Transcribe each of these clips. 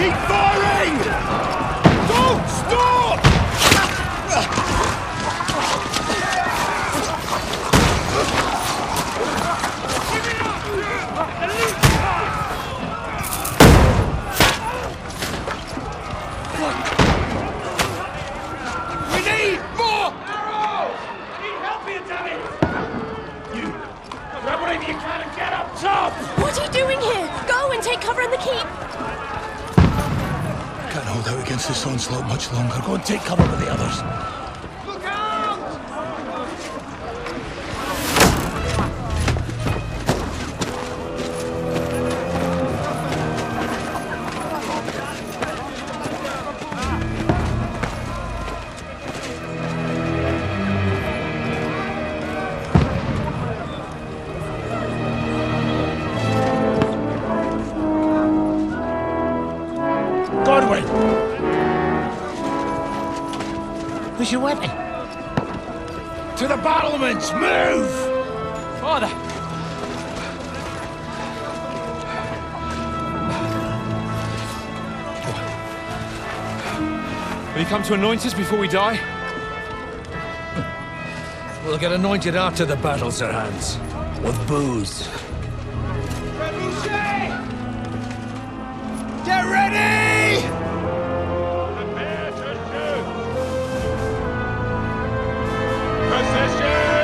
Keep firing! Don't stop! We need more arrows! I need help here, damn it! You, grab whatever you can and get up top! What are you doing here? Go and take cover in the keep! Can't hold out against this onslaught much longer. Go and take cover with the others. Look out! Where's your weapon? To the battlements! Move! Father! Will you come to anoint us before we die? We'll get anointed after the battles are hands. With booze. Get ready! Prepare to shoot! Position!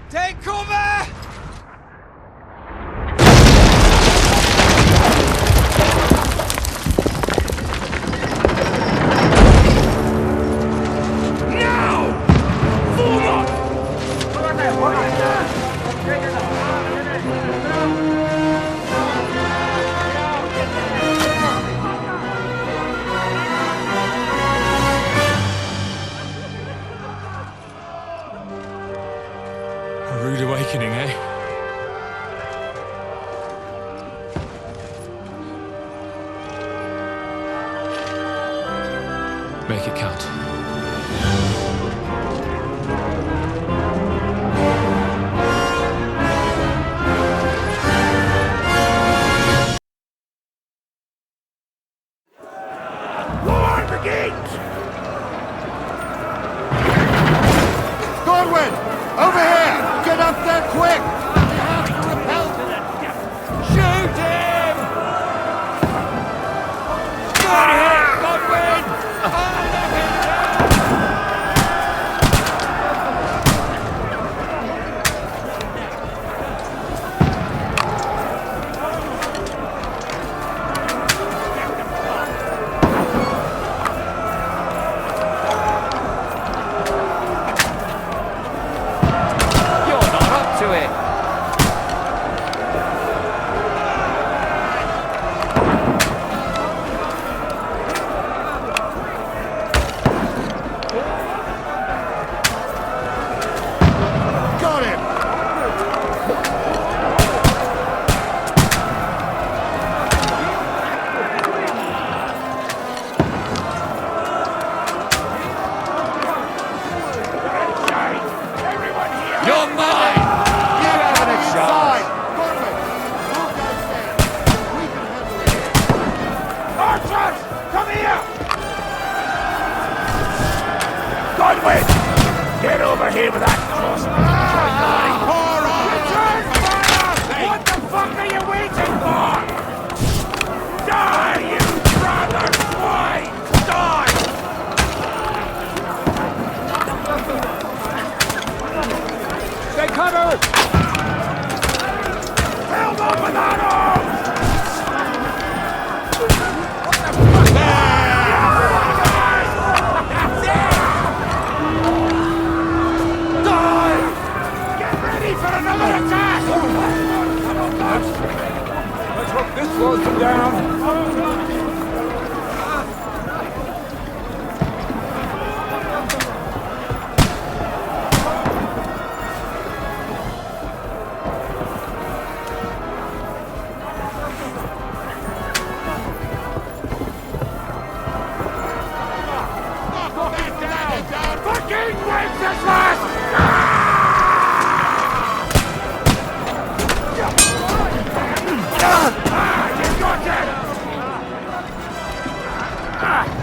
Take cover! A rude awakening, eh? Make it count. War begins! Godwin! Over here! Get up there quick! Shoot him! Good hit, Godwin! Got him! You're mine! You haven't a shot! Godwin! We'll go stand. We can handle it. Archers! Come here! Godwin! Get over here with that crossbow! Return fire! What the fuck are you waiting for? Die, you brother swine! Die! Stay covered! Held on with arrows! Get ready for another attack! Let's hope this slows them down. Fucking Wenceslas! You got it!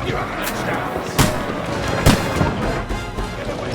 You haven't a chance. Get away.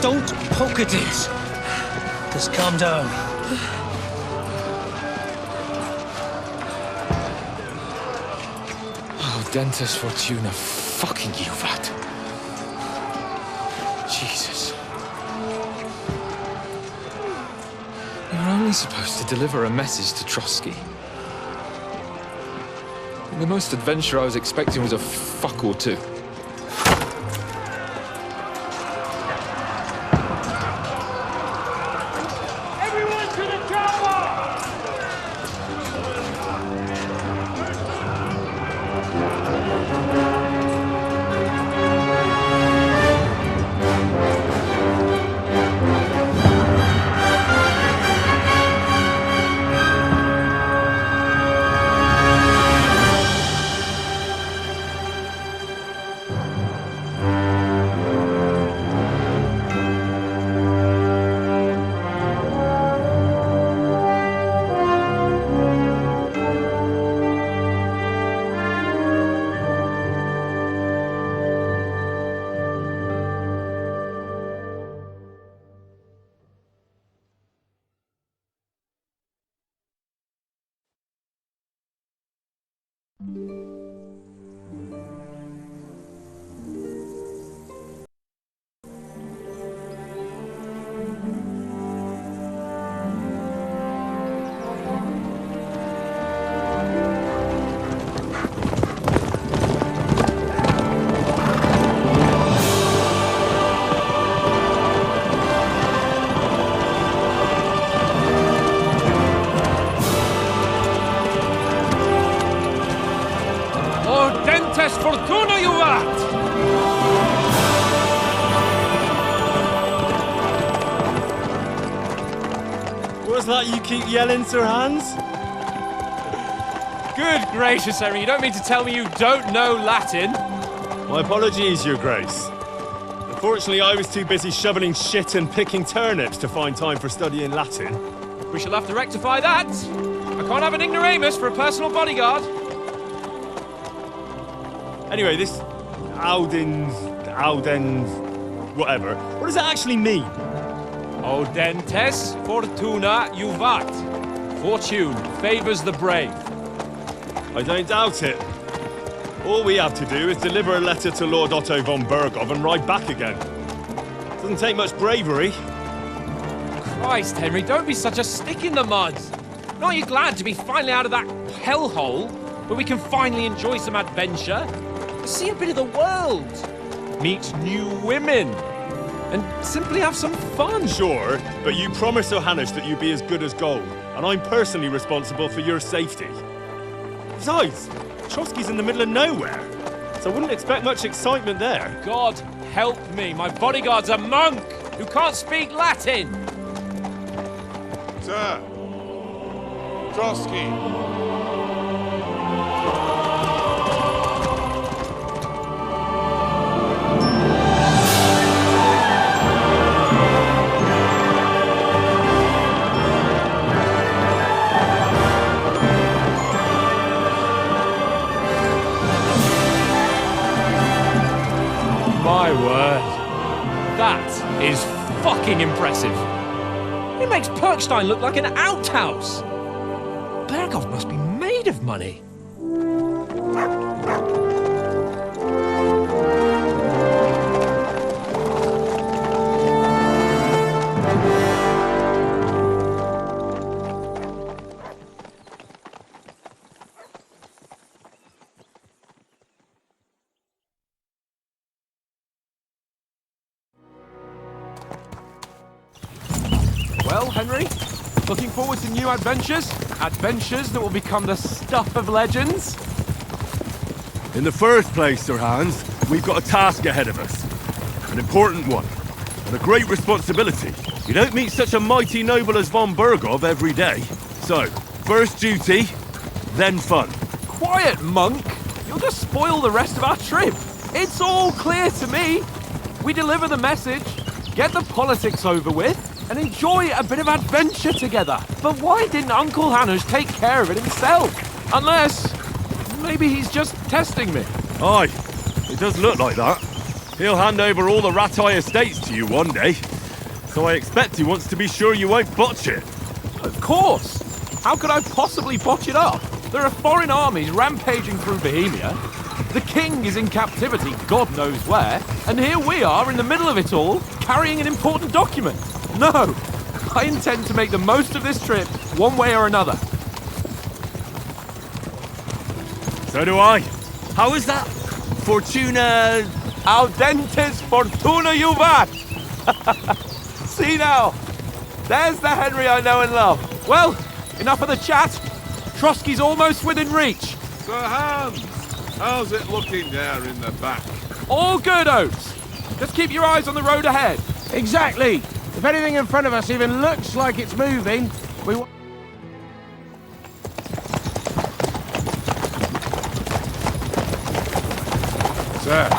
Don't poke at it. Just calm down. Oh, Dentes Fortuna, fucking Juvat. Jesus. You're only supposed to deliver a message to Trotsky. And the most adventure I was expecting was a fuck or two. Fortuna, you art! What's that you keep yelling, Sir Hans? Good gracious, Henry, you don't mean to tell me you don't know Latin? My apologies, Your Grace. Unfortunately, I was too busy shoveling shit and picking turnips to find time for studying Latin. We shall have to rectify that. I can't have an ignoramus for a personal bodyguard. Anyway, this Audens, whatever. What does it actually mean? Audentes Fortuna Juvat. Fortune favors the brave. I don't doubt it. All we have to do is deliver a letter to Lord Otto von Berghoff and ride back again. Doesn't take much bravery. Christ, Henry, don't be such a stick in the mud. Aren't you glad to be finally out of that hellhole where we can finally enjoy some adventure? See a bit of the world, meet new women, and simply have some fun. Sure, but you promised Johannes that you'd be as good as gold, and I'm personally responsible for your safety. Besides, Trotsky's in the middle of nowhere, so I wouldn't expect much excitement there. God help me, my bodyguard's a monk who can't speak Latin. Sir, Trotsky. My word. That is fucking impressive. It makes Perkstein look like an outhouse. Berghoff must be made of money. Well, Henry, looking forward to new adventures? Adventures that will become the stuff of legends? In the first place, Sir Hans, we've got a task ahead of us. An important one, and a great responsibility. You don't meet such a mighty noble as von Bergov every day. So, first duty, then fun. Quiet, monk! You'll just spoil the rest of our trip. It's all clear to me. We deliver the message, get the politics over with, and enjoy a bit of adventure together. But why didn't Uncle Hanush take care of it himself? Unless, maybe he's just testing me. Aye, it does look like that. He'll hand over all the Ratai estates to you one day. So I expect he wants to be sure you won't botch it. Of course! How could I possibly botch it up? There are foreign armies rampaging through Bohemia. The king is in captivity, God knows where, and here we are in the middle of it all, carrying an important document. No! I intend to make the most of this trip, one way or another. So do I. How is that? Fortuna... Audentes fortuna juvat! See now, there's the Henry I know and love. Well, enough of the chat. Trotsky's almost within reach. Sir Hans, how's it looking there in the back? All good, Oates. Just keep your eyes on the road ahead. Exactly. If anything in front of us even looks like it's moving, we... Sir.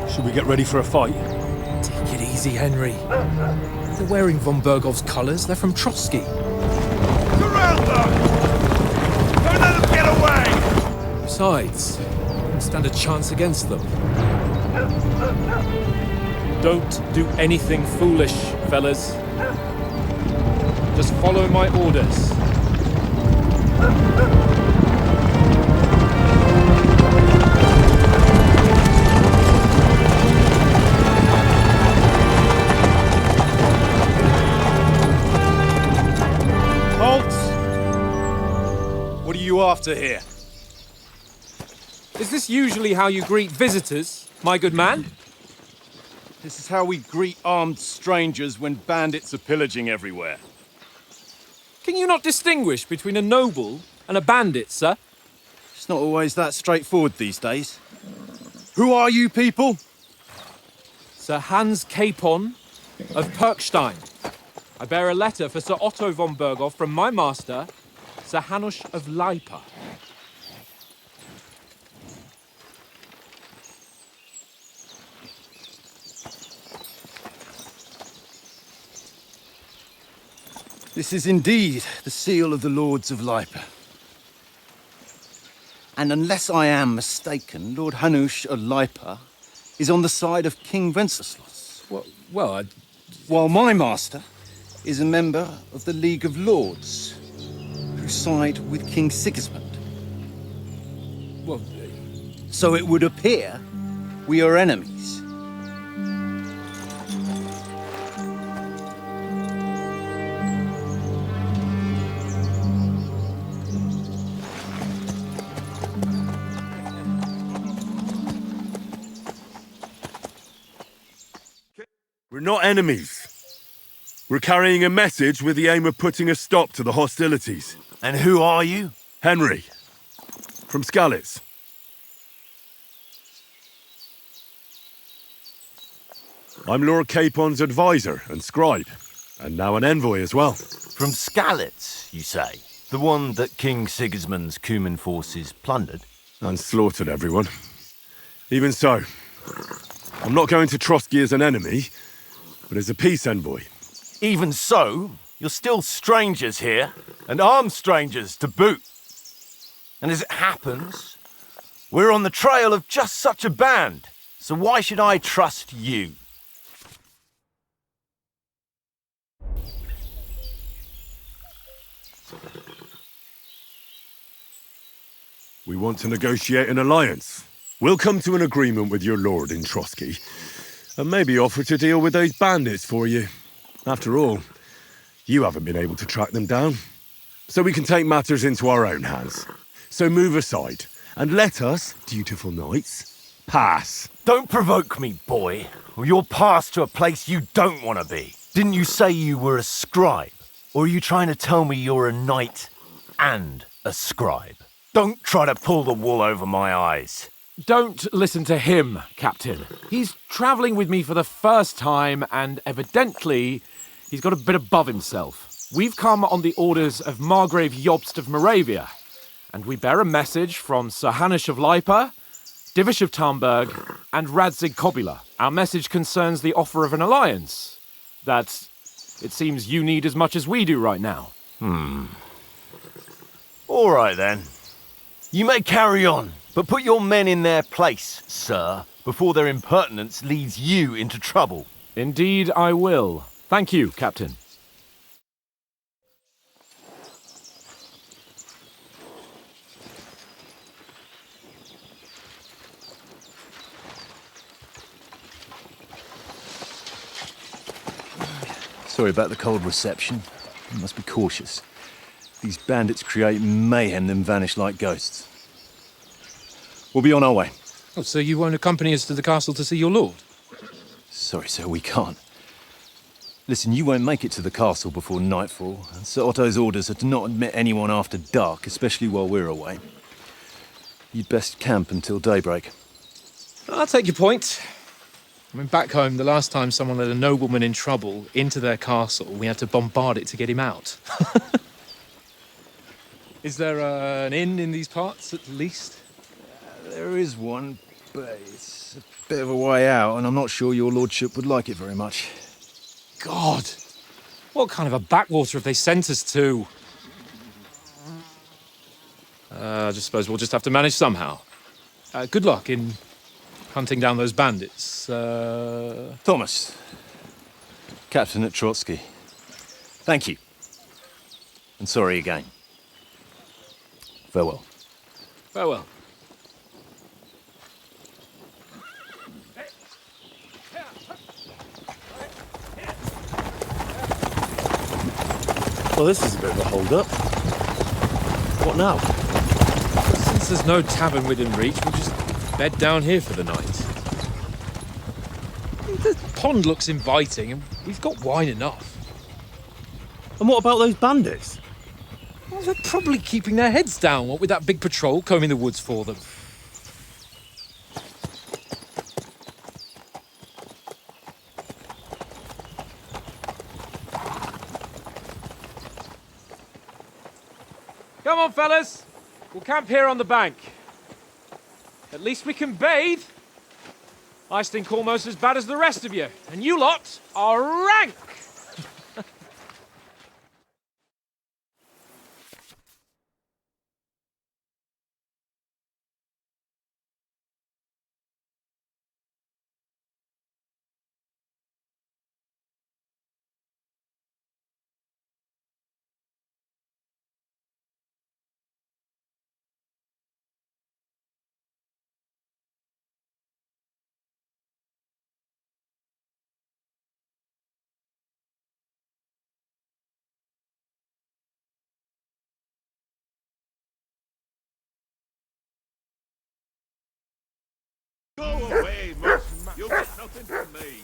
Should we get ready for a fight? Take it easy, Henry. They're wearing von Bergov's colours. They're from Trotsky. Surround them! Don't let them get away! Besides, we don't stand a chance against them. Don't do anything foolish, fellas. Just follow my orders. What are you after here? Is this usually how you greet visitors, my good man? This is how we greet armed strangers when bandits are pillaging everywhere. Can you not distinguish between a noble and a bandit, sir? It's not always that straightforward these days. Who are you people? Sir Hans Capon of Perkstein. I bear a letter for Sir Otto von Bergov from my master, Sir Hanush of Lipa. This is indeed the seal of the Lords of Lipa. And unless I am mistaken, Lord Hanush of Lipa is on the side of King Wenceslas. While my master is a member of the League of Lords, who side with King Sigismund. So it would appear we are enemies. We're not enemies. We're carrying a message with the aim of putting a stop to the hostilities. And who are you? Henry, from Skalitz. I'm Lord Capon's advisor and scribe, and now an envoy as well. From Skalitz, you say? The one that King Sigismund's Cuman forces plundered? And slaughtered everyone. Even so, I'm not going to Trotsky as an enemy, but as a peace envoy. Even so, you're still strangers here, and armed strangers to boot. And as it happens, we're on the trail of just such a band, so why should I trust you? We want to negotiate an alliance. We'll come to an agreement with your lord in Trotsky, and maybe offer to deal with those bandits for you. After all, you haven't been able to track them down. So we can take matters into our own hands. So move aside, and let us, dutiful knights, pass. Don't provoke me, boy, or you'll pass to a place you don't want to be. Didn't you say you were a scribe? Or are you trying to tell me you're a knight and a scribe? Don't try to pull the wool over my eyes. Don't listen to him, Captain. He's travelling with me for the first time, and evidently he's got a bit above himself. We've come on the orders of Margrave Jobst of Moravia, and we bear a message from Sir Hanush of Lipa, Divish of Tarnberg, and Radzig Kobula. Our message concerns the offer of an alliance that it seems you need as much as we do right now. All right, then. You may carry on, but put your men in their place, sir, before their impertinence leads you into trouble. Indeed, I will. Thank you, Captain. Sorry about the cold reception. You must be cautious. These bandits create mayhem, then vanish like ghosts. We'll be on our way. Oh, so you won't accompany us to the castle to see your lord? Sorry, sir, we can't. Listen, you won't make it to the castle before nightfall, and Sir Otto's orders are to not admit anyone after dark, especially while we're away. You'd best camp until daybreak. I'll take your point. I mean, back home, the last time someone let a nobleman in trouble into their castle, we had to bombard it to get him out. Is there an inn in these parts, at least? There is one, but it's a bit of a way out, and I'm not sure your lordship would like it very much. God! What kind of a backwater have they sent us to? I just suppose we'll just have to manage somehow. Good luck in hunting down those bandits. Thomas, Captain at Trotsky. Thank you. And sorry again. Farewell. Farewell. Well, this is a bit of a hold-up. What now? Since there's no tavern within reach, we'll just bed down here for the night. The pond looks inviting, and we've got wine enough. And what about those bandits? Well, they're probably keeping their heads down, what with that big patrol combing the woods for them. Come on, fellas. We'll camp here on the bank. At least we can bathe. I stink almost as bad as the rest of you, and you lot are rank! Go away, Mush. You'll get nothing from me.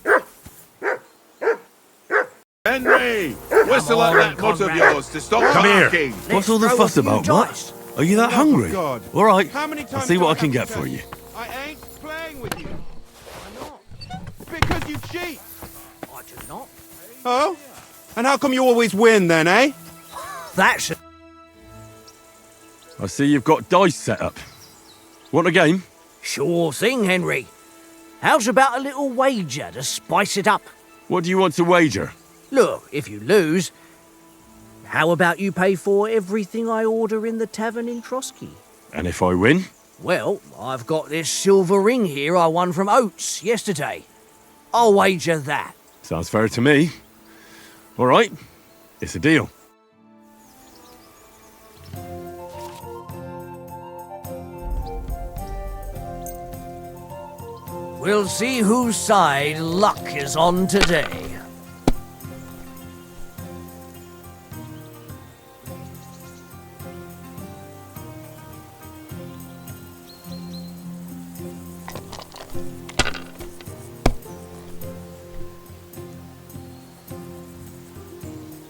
Henry! Whistle at that mutt of yours to stop barking. What's all the fuss about, Mutt? Are you that hungry? God. All right, How many I'll times see do what I have can to get for tell you. I ain't playing with you. Why not? Because you cheat. I do not. Oh? And how come you always win then, eh? That's it. I see you've got dice set up. Want a game? Sure thing, Henry. How's about a little wager to spice it up? What do you want to wager? Look, if you lose, how about you pay for everything I order in the tavern in Trotsky? And if I win? Well, I've got this silver ring here I won from Oates yesterday. I'll wager that. Sounds fair to me. All right, it's a deal. We'll see whose side luck is on today.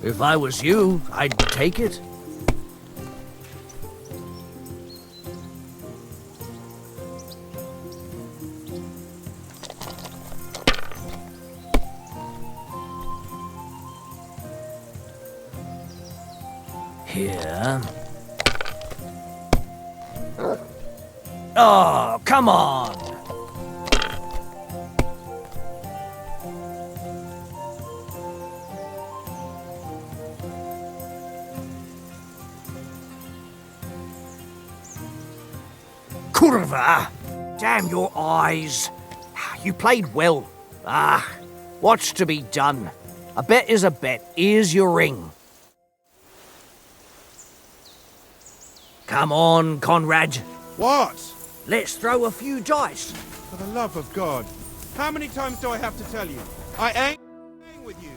If I was you, I'd take it. Here. Oh, come on! Curva! Damn your eyes! You played well. What's to be done? A bet is a bet. Here's your ring. Come on, Conrad. What? Let's throw a few dice. For the love of God. How many times do I have to tell you? I ain't playing with you.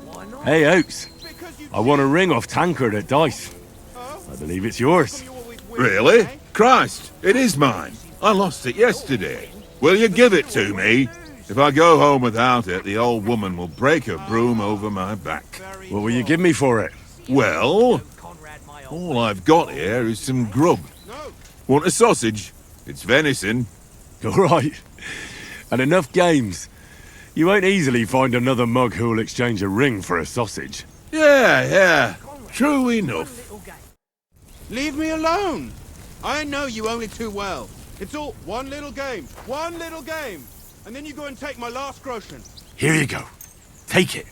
Why not? Hey, Oaks. Because you I want a ring off Tankard at Dice. I believe it's yours. Really? Christ, it is mine. I lost it yesterday. Will you give it to me? If I go home without it, the old woman will break her broom over my back. What will you give me for it? Well, all I've got here is some grub. Want a sausage? It's venison. All right. And enough games. You won't easily find another mug who'll exchange a ring for a sausage. Yeah. True enough. Leave me alone. I know you only too well. It's all one little game. And then you go and take my last groschen. Here you go. Take it.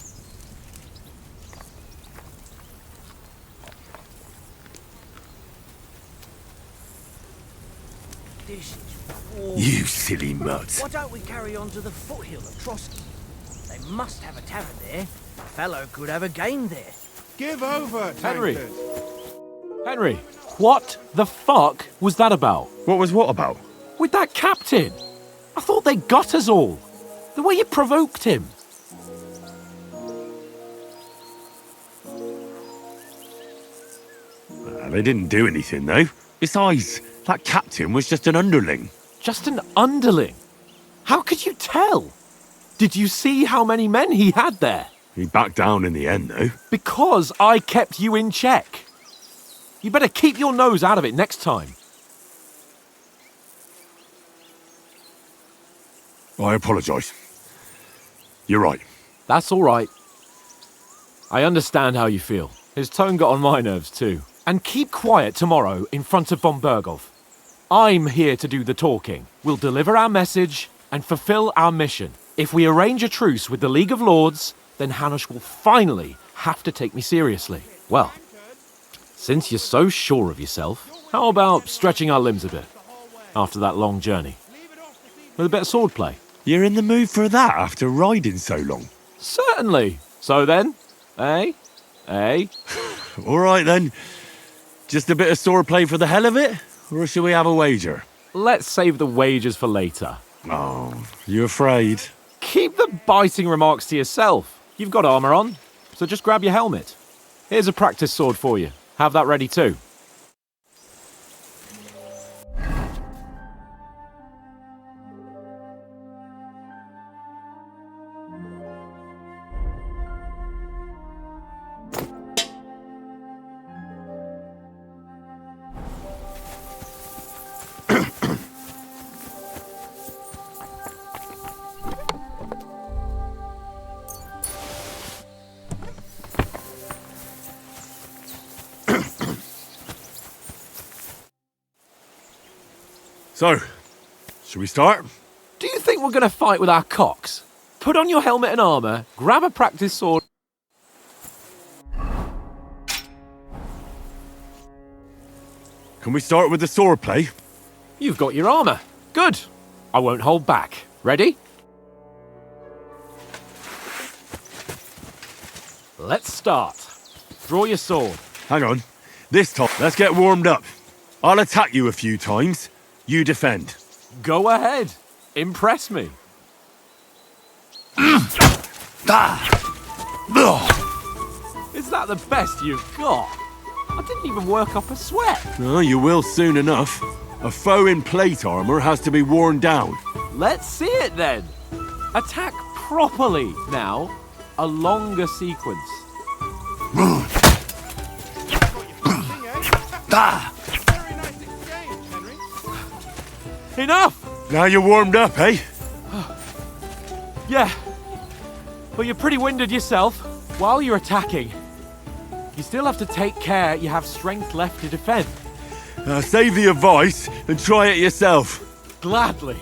This is You silly muds. Why don't we carry on to the foothill of Trotsky? They must have a tavern there. A fellow could have a game there. Give over, Henry. tankard. Henry, what the fuck was that about? What was what about? With that captain? I thought they got us all. The way you provoked him. They didn't do anything, though. Besides, that captain was just an underling. Just an underling? How could you tell? Did you see how many men he had there? He backed down in the end, though. Because I kept you in check. You better keep your nose out of it next time. I apologise. You're right. That's all right. I understand how you feel. His tone got on my nerves too. And keep quiet tomorrow in front of von Berghoff. I'm here to do the talking. We'll deliver our message and fulfill our mission. If we arrange a truce with the League of Lords, then Hanush will finally have to take me seriously. Well, since you're so sure of yourself, how about stretching our limbs a bit after that long journey? With a bit of swordplay. You're in the mood for that after riding so long? Certainly. So then, eh? All right then. Just a bit of swordplay for the hell of it? Or shall we have a wager? Let's save the wagers for later. Oh, you afraid? Keep the biting remarks to yourself. You've got armour on, so just grab your helmet. Here's a practice sword for you. Have that ready too. So, shall we start? Do you think we're going to fight with our cocks? Put on your helmet and armour, grab a practice sword. Can we start with the swordplay? You've got your armour. Good. I won't hold back. Ready? Let's start. Draw your sword. Hang on. This time, let's get warmed up. I'll attack you a few times. You defend. Go ahead. Impress me. Is that the best you've got? I didn't even work up a sweat. Oh, you will soon enough. A foe in plate armour has to be worn down. Let's see it then. Attack properly now. A longer sequence. Very nice exchange, Henry. Enough! Now you're warmed up, eh? Yeah. But you're pretty winded yourself. While you're attacking, you still have to take care you have strength left to defend. Save the advice and try it yourself. Gladly.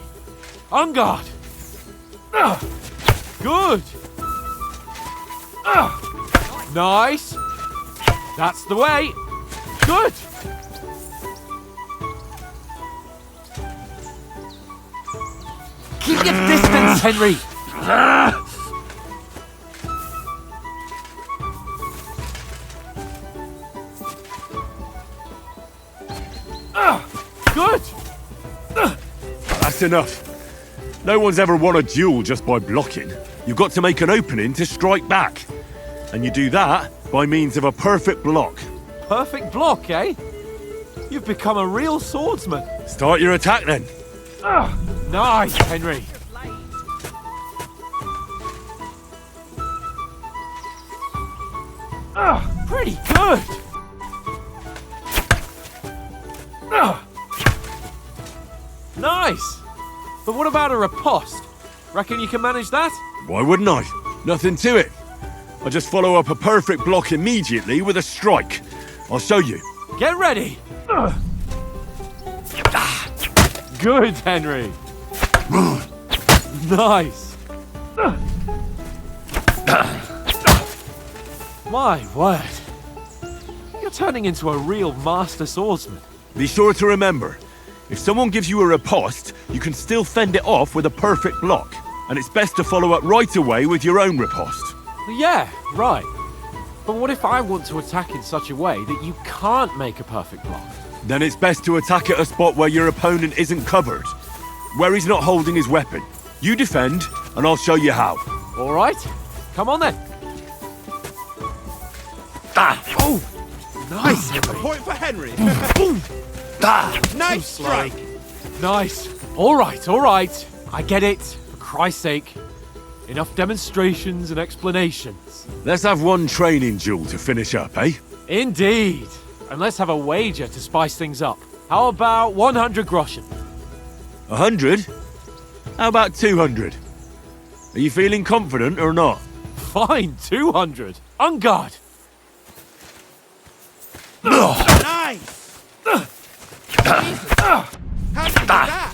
On guard. Good. Nice. That's the way. Good. Keep your distance, Henry. Good. That's enough. No one's ever won a duel just by blocking. You've got to make an opening to strike back. And you do that by means of a perfect block. Perfect block, eh? You've become a real swordsman. Start your attack then. Nice, Henry. Pretty good. Nice. But what about a riposte? Reckon you can manage that? Why wouldn't I? Nothing to it. I just follow up a perfect block immediately with a strike. I'll show you. Get ready. Good, Henry. Nice. My word. You're turning into a real master swordsman. Be sure to remember, if someone gives you a riposte, you can still fend it off with a perfect block. And it's best to follow up right away with your own riposte. Yeah, right. But what if I want to attack in such a way that you can't make a perfect block? Then it's best to attack at a spot where your opponent isn't covered. Where he's not holding his weapon. You defend, and I'll show you how. All right. Come on then. Oh, nice, A Henry. point for Henry. Too Nice slow. strike. Nice. All right. I get it. For Christ's sake. Enough demonstrations and explanations. Let's have one training duel to finish up, eh? Indeed. And let's have a wager to spice things up. How about 100 groschen? 100? How about 200? Are you feeling confident or not? Fine, 200. On guard. Nice. How did you do that?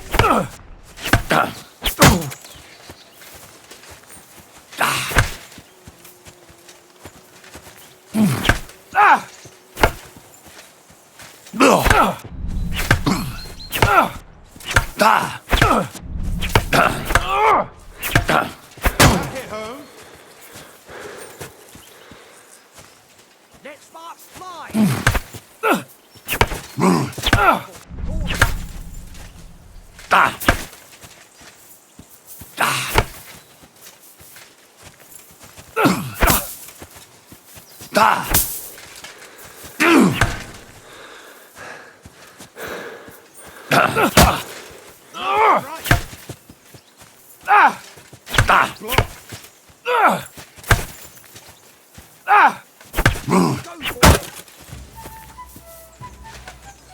Hit home. Let sparks fly.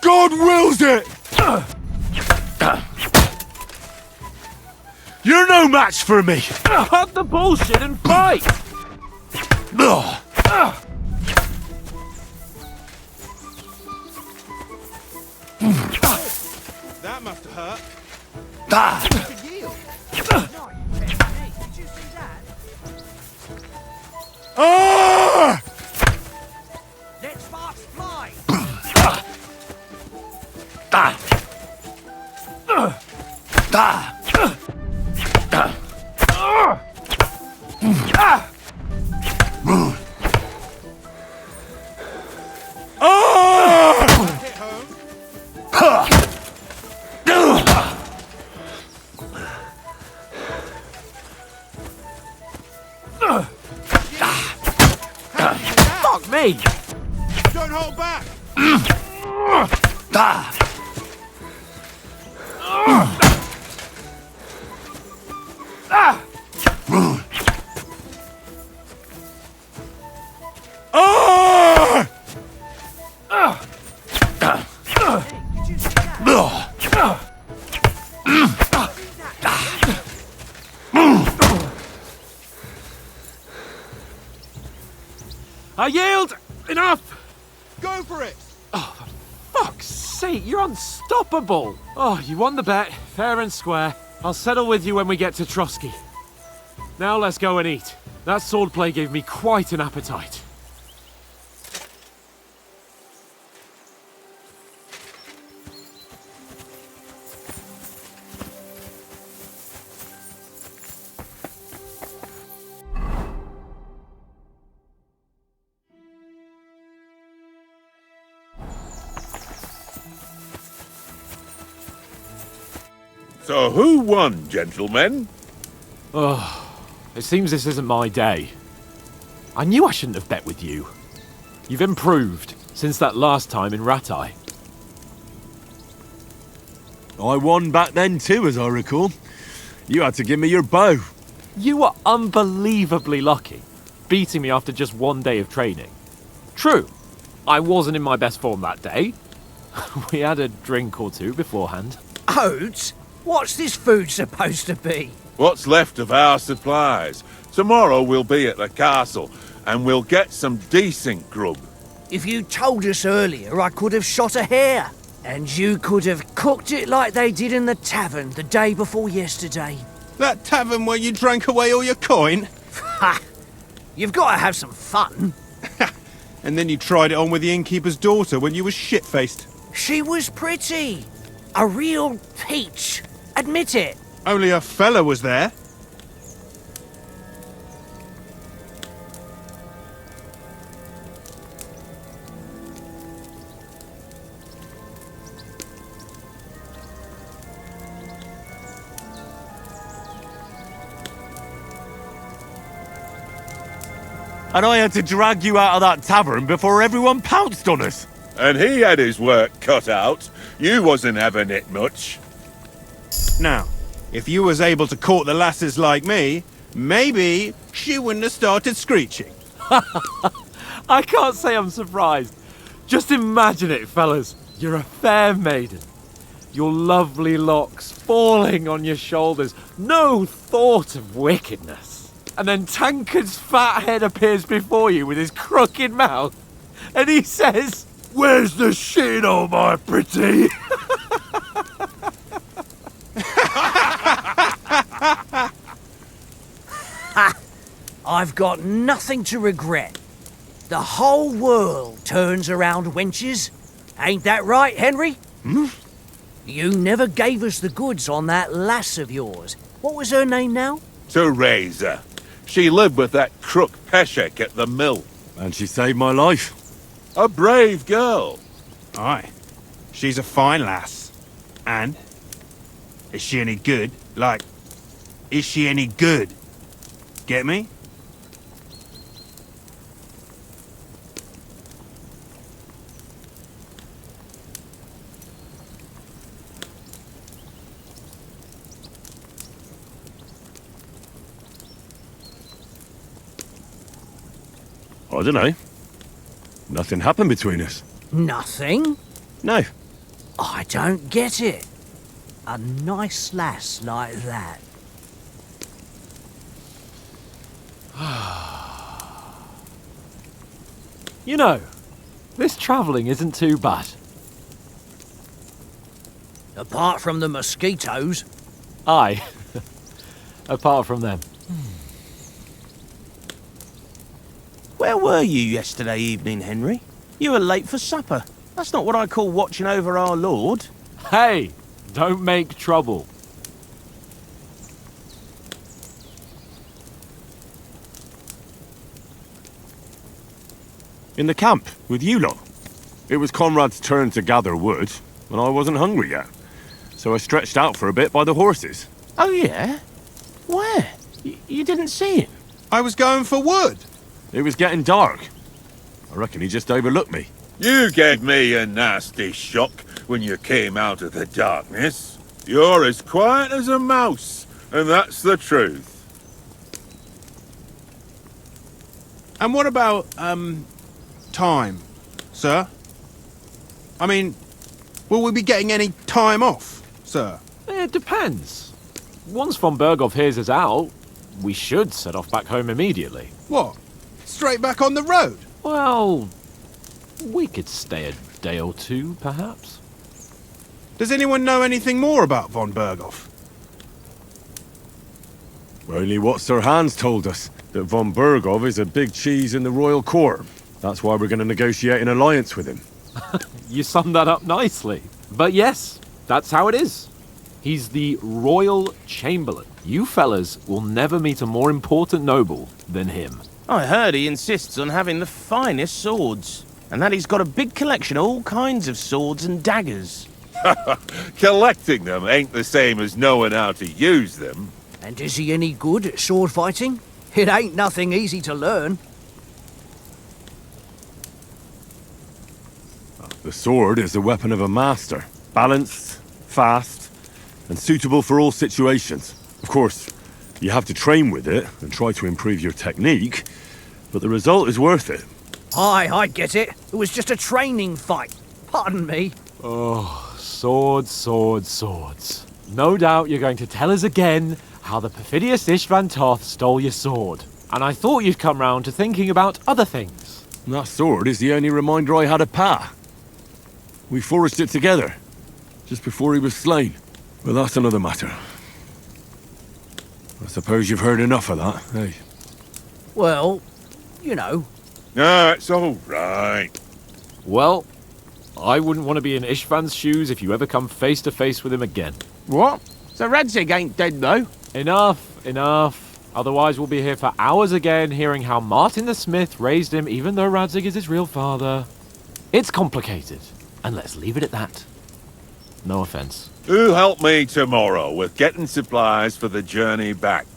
God wills it! You're no match for me! Cut the bullshit and fight! That must have hurt. To yield. Did you see that? Let sparks fly. Hit home. Fuck me! Don't hold back. Oh! I yield! Enough! Go for it! Fuck's sake, you're unstoppable! Oh, you won the bet, fair and square. I'll settle with you when we get to Trotsky. Now let's go and eat. That swordplay gave me quite an appetite. So who won, gentlemen? Oh, it seems this isn't my day. I knew I shouldn't have bet with you. You've improved since that last time in Ratai. I won back then too, as I recall. You had to give me your bow. You were unbelievably lucky, beating me after just one day of training. True, I wasn't in my best form that day. We had a drink or two beforehand. Oates? What's this food supposed to be? What's left of our supplies. Tomorrow we'll be at the castle, and we'll get some decent grub. If you told us earlier, I could have shot a hare. And you could have cooked it like they did in the tavern the day before yesterday. That tavern where you drank away all your coin? Ha! You've got to have some fun. And then you tried it on with the innkeeper's daughter when you were shit-faced. She was pretty. A real peach. Admit it. Only a fella was there. And I had to drag you out of that tavern before everyone pounced on us. And he had his work cut out. You wasn't having it much. Now, if you was able to court the lasses like me, maybe she wouldn't have started screeching. I can't say I'm surprised. Just imagine it, fellas. You're a fair maiden. Your lovely locks falling on your shoulders. No thought of wickedness. And then Tankard's fat head appears before you with his crooked mouth. And he says, "Where's the shit, oh my pretty?" I've got nothing to regret. The whole world turns around wenches. Ain't that right, Henry? Hmm? You never gave us the goods on that lass of yours. What was her name now? Teresa. She lived with that crook Peshek at the mill. And she saved my life. A brave girl. Aye. She's a fine lass. And? Is she any good? Like, is she any good? Get me? I don't know. Nothing happened between us. Nothing? No. I don't get it. A nice lass like that. you know, this travelling isn't too bad. Apart from the mosquitoes. Aye. Apart from them. Where were you yesterday evening, Henry? You were late for supper. That's not what I call watching over our Lord. Hey, don't make trouble. In the camp, with you lot. It was Conrad's turn to gather wood, and I wasn't hungry yet. So I stretched out for a bit by the horses. Oh, yeah? Where? You didn't see him? I was going for wood. It was getting dark. I reckon he just overlooked me. You gave me a nasty shock when you came out of the darkness. You're as quiet as a mouse, and that's the truth. And what about, time, sir? I mean, will we be getting any time off, sir? It depends. Once von Berghoff hears us out, we should set off back home immediately. What? Straight back on the road? Well, we could stay a day or two, perhaps. Does anyone know anything more about von Berghoff? Only what Sir Hans told us, that von Berghoff is a big cheese in the royal court. That's why we're going to negotiate an alliance with him. You summed that up nicely. But yes, that's how it is. He's the Royal Chamberlain. You fellas will never meet a more important noble than him. I heard he insists on having the finest swords, and that he's got a big collection of all kinds of swords and daggers. Collecting them ain't the same as knowing how to use them. And is he any good at sword fighting? It ain't nothing easy to learn. The sword is the weapon of a master. Balanced, fast, and suitable for all situations. Of course, you have to train with it and try to improve your technique, but the result is worth it. Aye, I get it. It was just a training fight. Pardon me. Oh, swords, swords, swords. No doubt you're going to tell us again how the perfidious Istvan Toth stole your sword. And I thought you'd come round to thinking about other things. That sword is the only reminder I had of Pa. We forged it together, just before he was slain. But that's another matter. I suppose you've heard enough of that, eh? Well, you know. No, it's all right. Well, I wouldn't want to be in Istvan's shoes if you ever come face to face with him again. What? So Radzig ain't dead, though? Enough, enough. Otherwise we'll be here for hours again hearing how Martin the Smith raised him even though Radzig is his real father. It's complicated, and let's leave it at that. No offense. Who'll help me tomorrow with getting supplies for the journey back?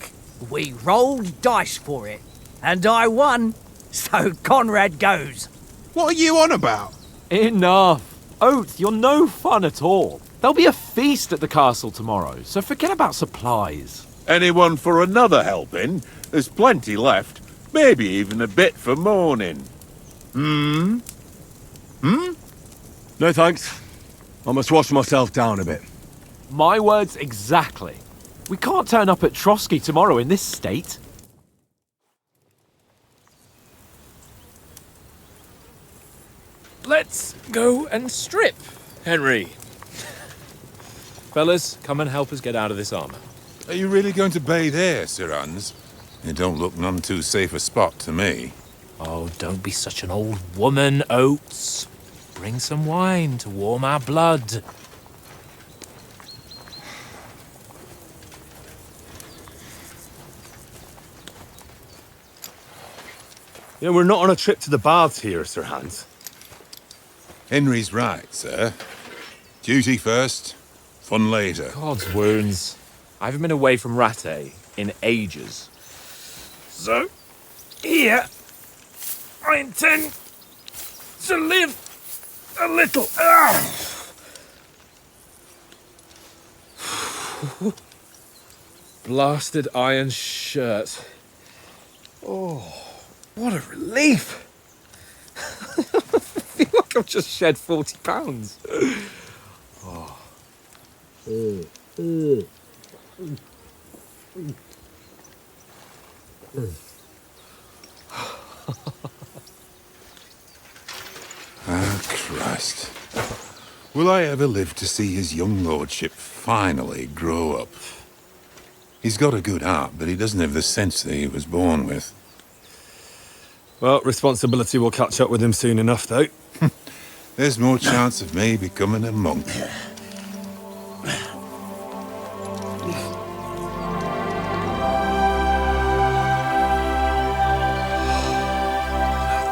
We rolled dice for it, and I won. So Conrad goes. What are you on about? Enough. Oath, you're no fun at all. There'll be a feast at the castle tomorrow, so forget about supplies. Anyone for another helping? There's plenty left. Maybe even a bit for morning. No thanks. I must wash myself down a bit. My words exactly. We can't turn up at Trotsky tomorrow in this state. Let's go and strip, Henry. Fellas, come and help us get out of this armor. Are you really going to bathe here, Sir Hans? It don't look none too safe a spot to me. Oh, don't be such an old woman, Oates. Bring some wine to warm our blood. Yeah, we're not on a trip to the baths here, Sir Hans. Henry's right, sir. Duty first, fun later. God's wounds. I haven't been away from Rattay in ages. So, here, I intend to live a little. Blasted iron shirt. Oh, what a relief. I feel like I've just shed 40 pounds. Oh. Ah, Christ. Will I ever live to see his young lordship finally grow up? He's got a good heart, but he doesn't have the sense that he was born with. Well, responsibility will catch up with him soon enough, though. There's more chance of me becoming a monk.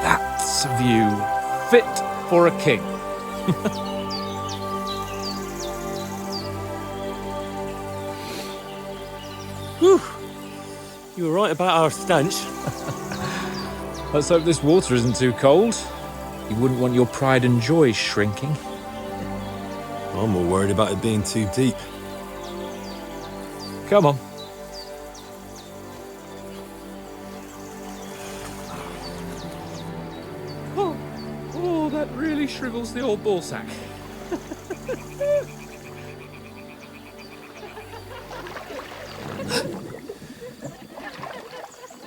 That's a view fit for a king. Whew. You were right about our stench. Let's hope this water isn't too cold. You wouldn't want your pride and joy shrinking. I'm more worried about it being too deep. Come on. Oh, that really shrivels the old ballsack.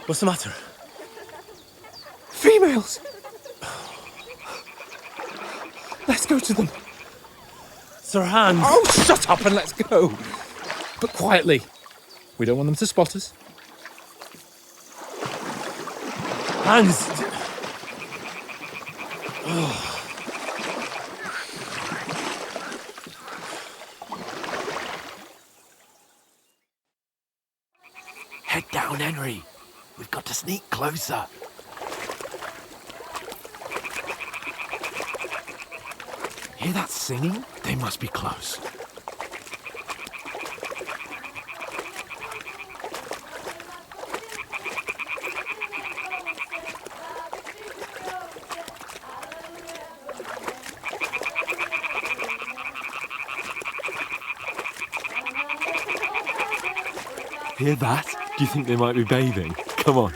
What's the matter? Females! go to them. Sir Hans. Oh, shut up and let's go. But quietly. We don't want them to spot us. Hans. Head down, Henry. We've got to sneak closer. Hear that singing? They must be close. Hear that? Do you think they might be bathing? Come on,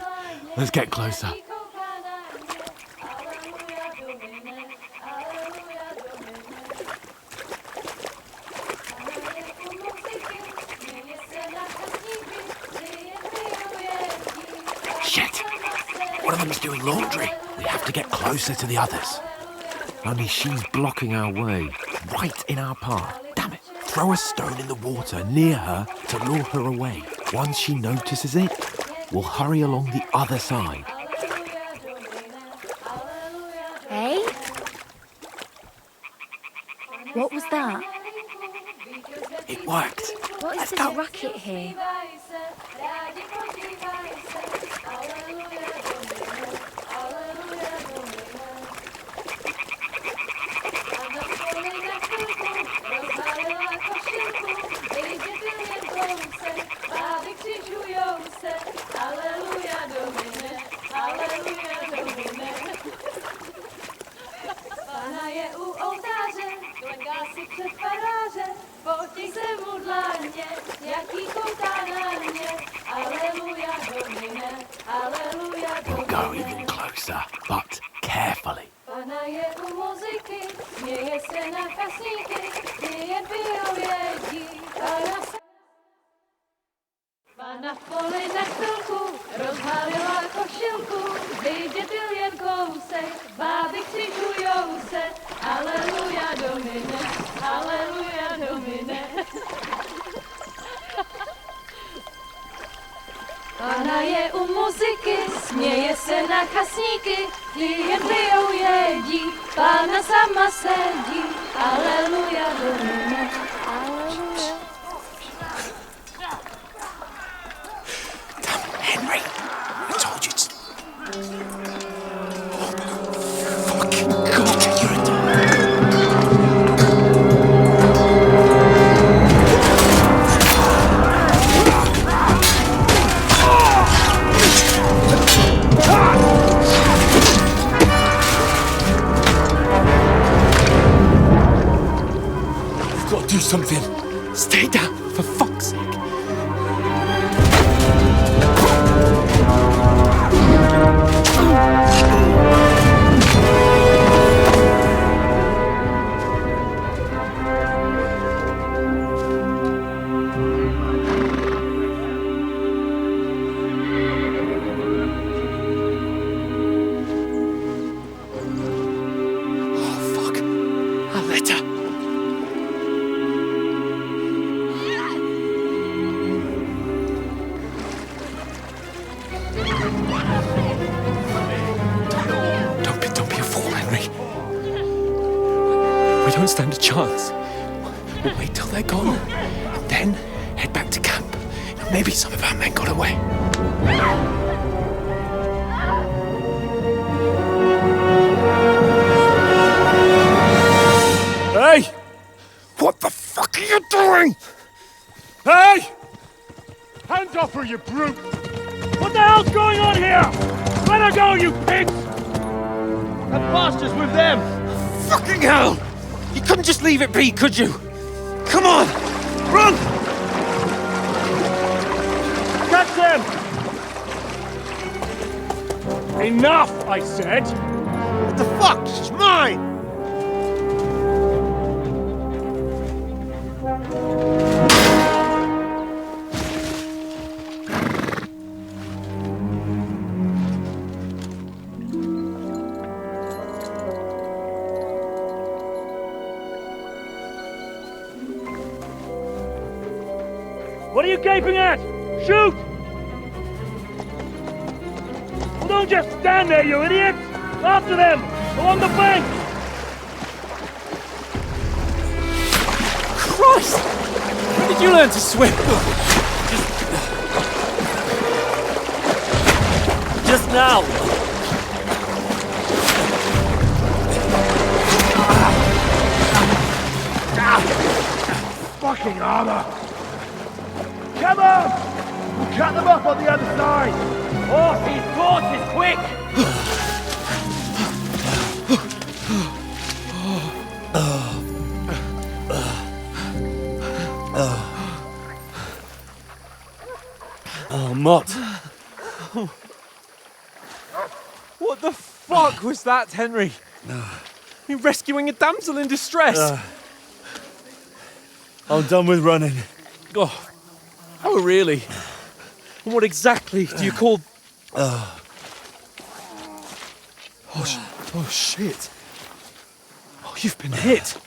let's get closer. Shit! One of them's doing laundry. We have to get closer to the others. Only she's blocking our way, right in our path. Damn it! Throw a stone in the water near her to lure her away. Once she notices it, we'll hurry along the other side. Hey? What was that? It worked. What is this racket here? We'll go even closer, but carefully. Na poli na chvilku rozhalila košilku, vyjde byl jen kousek, báby křižujou se, aleluja domine, aleluja domine. Pana je u muziky, směje se na chasníky, klient pijou jedí, Pána sama sedí, aleluja domine, aleluja. Henry, I told you to... Fucking God, you're a dog. We've got to do something. Stay down, for fuck's sake. We don't stand a chance. We'll wait till they're gone, and then head back to camp. Maybe some of our men got away. Hey! What the fuck are you doing? Hey! Hands off her, you brute! What the hell's going on here? Let her go, you pigs! That bastard's with them! Fucking hell! You couldn't just leave it be, could you? Come on! Run! Catch them! Enough, I said! What the fuck? She's mine! What are you gaping at? Shoot! Well, don't just stand there, you idiots! After them! Along the bank! Christ! When did you learn to swim? Just now! Fucking armor! Come on! We'll cut them off on the other side! Horses, quick! Oh, Mott. What the fuck was that, Henry? You're rescuing a damsel in distress. I'm done with running. Oh, really? And what exactly do you call... Oh, shit. Oh, you've been hit.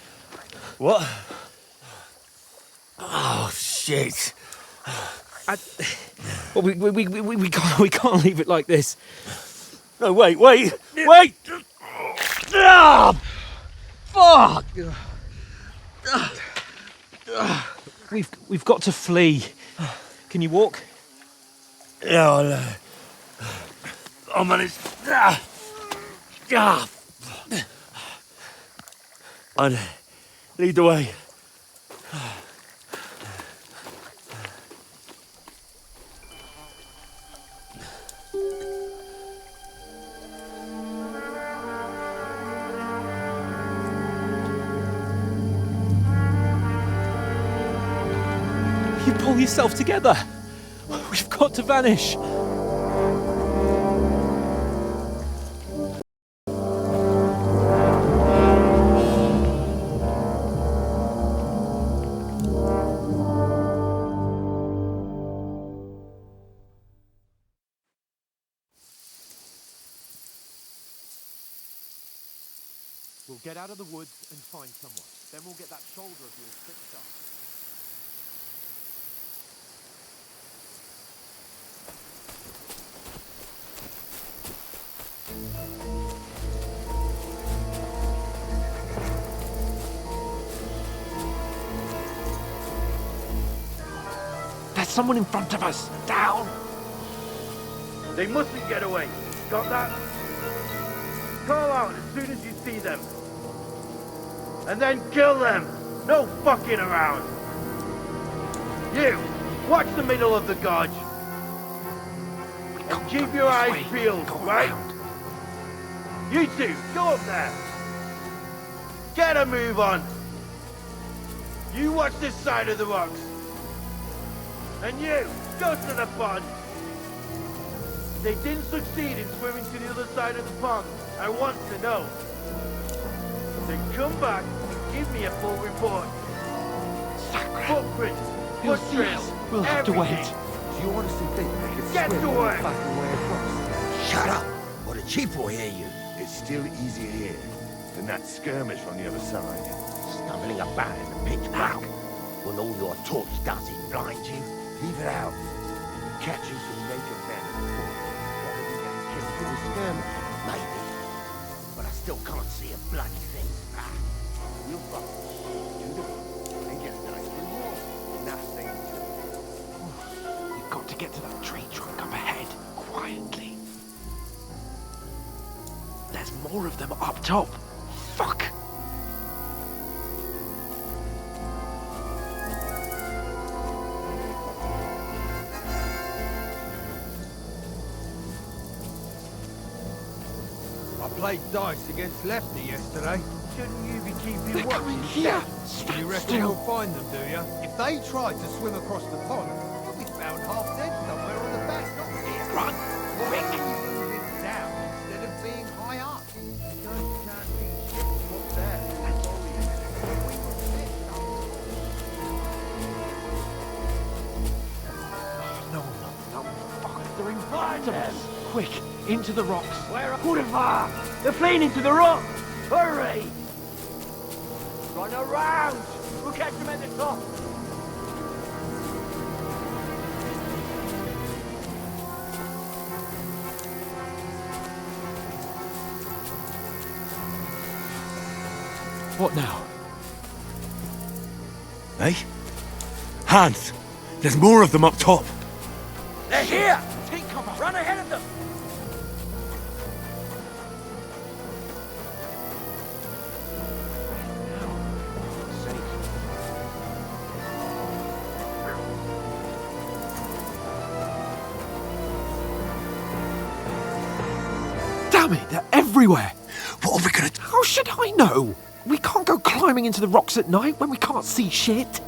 What? Oh, shit. Well, we can't leave it like this. No, wait! Ah, fuck! We've got to flee. Can you walk? Yeah, I'll manage. I'd lead the way. You pull yourself together. We've got to vanish. We'll get out of the woods and find someone. Then we'll get that shoulder of yours fixed up. There's someone in front of us. Down. They mustn't get away. Got that? Call out as soon as you see them. And then kill them. No fucking around. You, watch the middle of the gorge. And keep your eyes peeled, right? You two, go up there. Get a move on. You watch this side of the rocks. And you, go to the pond. They didn't succeed in swimming to the other side of the pond. I want to know. Then come back and give me a full report. Footprints, foot trails, We'll have to wait. Do you honestly think they could get to work? Shut up, or the chief will hear you. It's still easier here than that skirmish on the other side. Stumbling about in the pitch black. When all your torch does is blind you, leave it out. Catch you some naked men rather than getting killed in the skirmish. Maybe. But I still can't see a bloody thing. You'll fuck to the front and get nice and warm. Nothing to it. We've got to get to that tree trunk up ahead, quietly. There's more of them up top. Fuck! I played dice against Lefty yesterday. Shouldn't you be keeping They're coming here! Stand You reckon still. we'll find them, do you? If they tried to swim across the pond, they'll be found half dead somewhere on the bank, not here. Run! Quick! Moving down instead of being high up. Can't see shit up there. No, fuck, they're in front of us. Quick, into the rocks. Where are Kurva? They're fleeing into the rock! Hurry! Run around! We'll catch them at the top! What now? Eh? Hans! There's more of them up top! They're here! Take cover! Run ahead of them! Damn it, they're everywhere! What are we gonna do? How should I know? We can't go climbing into the rocks at night when we can't see shit.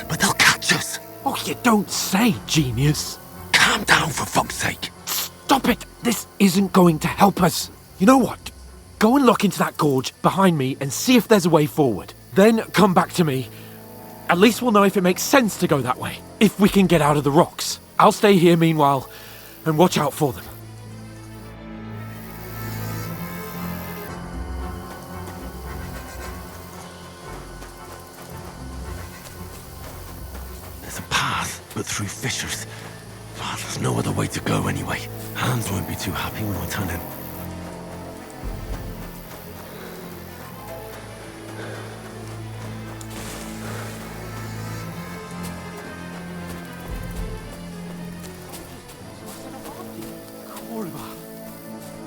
But they'll catch us! Oh, you don't say, genius. Calm down, for fuck's sake! Stop it! This isn't going to help us. You know what? Go and look into that gorge behind me and see if there's a way forward. Then come back to me. At least we'll know if it makes sense to go that way. If we can get out of the rocks. I'll stay here meanwhile and watch out for them. There's a path, but through fissures. Oh, there's no other way to go anyway. Hans won't be too happy when I turn in.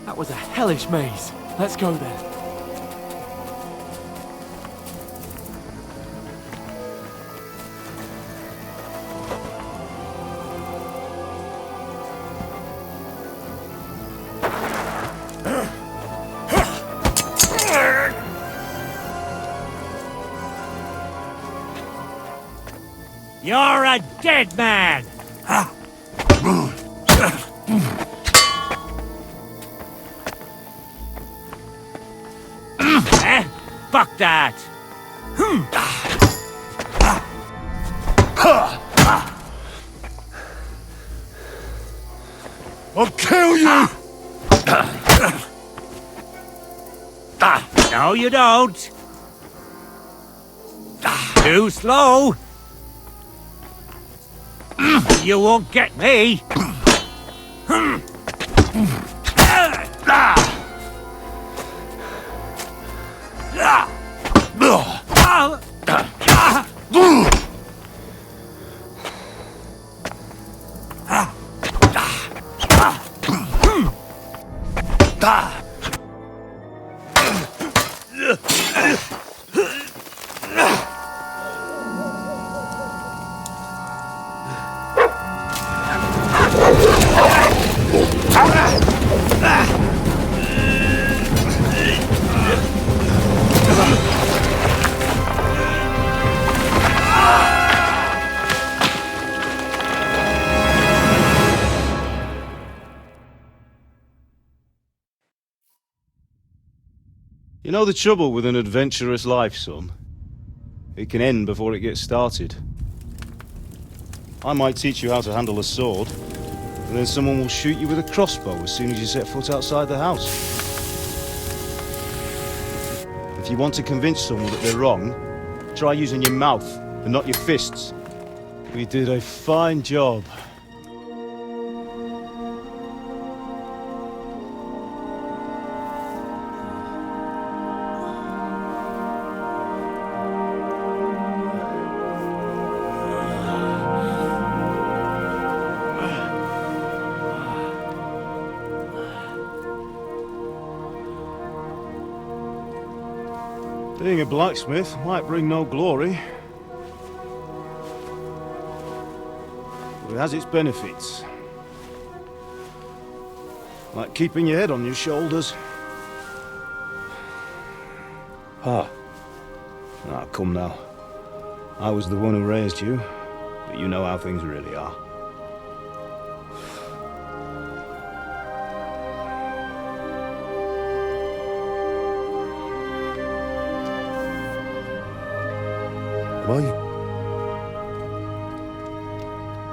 That was a hellish maze. Let's go then. You're a dead man! Fuck that! I'll kill you! No, you don't! Too slow! You won't get me! You know the trouble with an adventurous life, son? It can end before it gets started. I might teach you how to handle a sword, and then someone will shoot you with a crossbow as soon as you set foot outside the house. If you want to convince someone that they're wrong, try using your mouth and not your fists. We did a fine job. Being a blacksmith might bring no glory, but it has its benefits. Like keeping your head on your shoulders. Pa. Ah, come now. I was the one who raised you, but you know how things really are.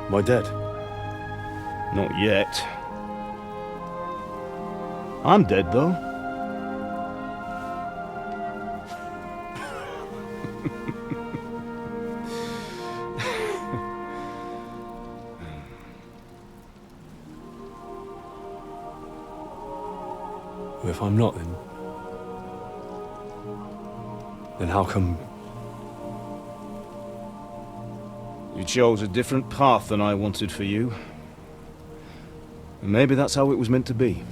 Am I dead? Not yet. I'm dead, though. If I'm not, then Then how come... You chose a different path than I wanted for you. And maybe that's how it was meant to be.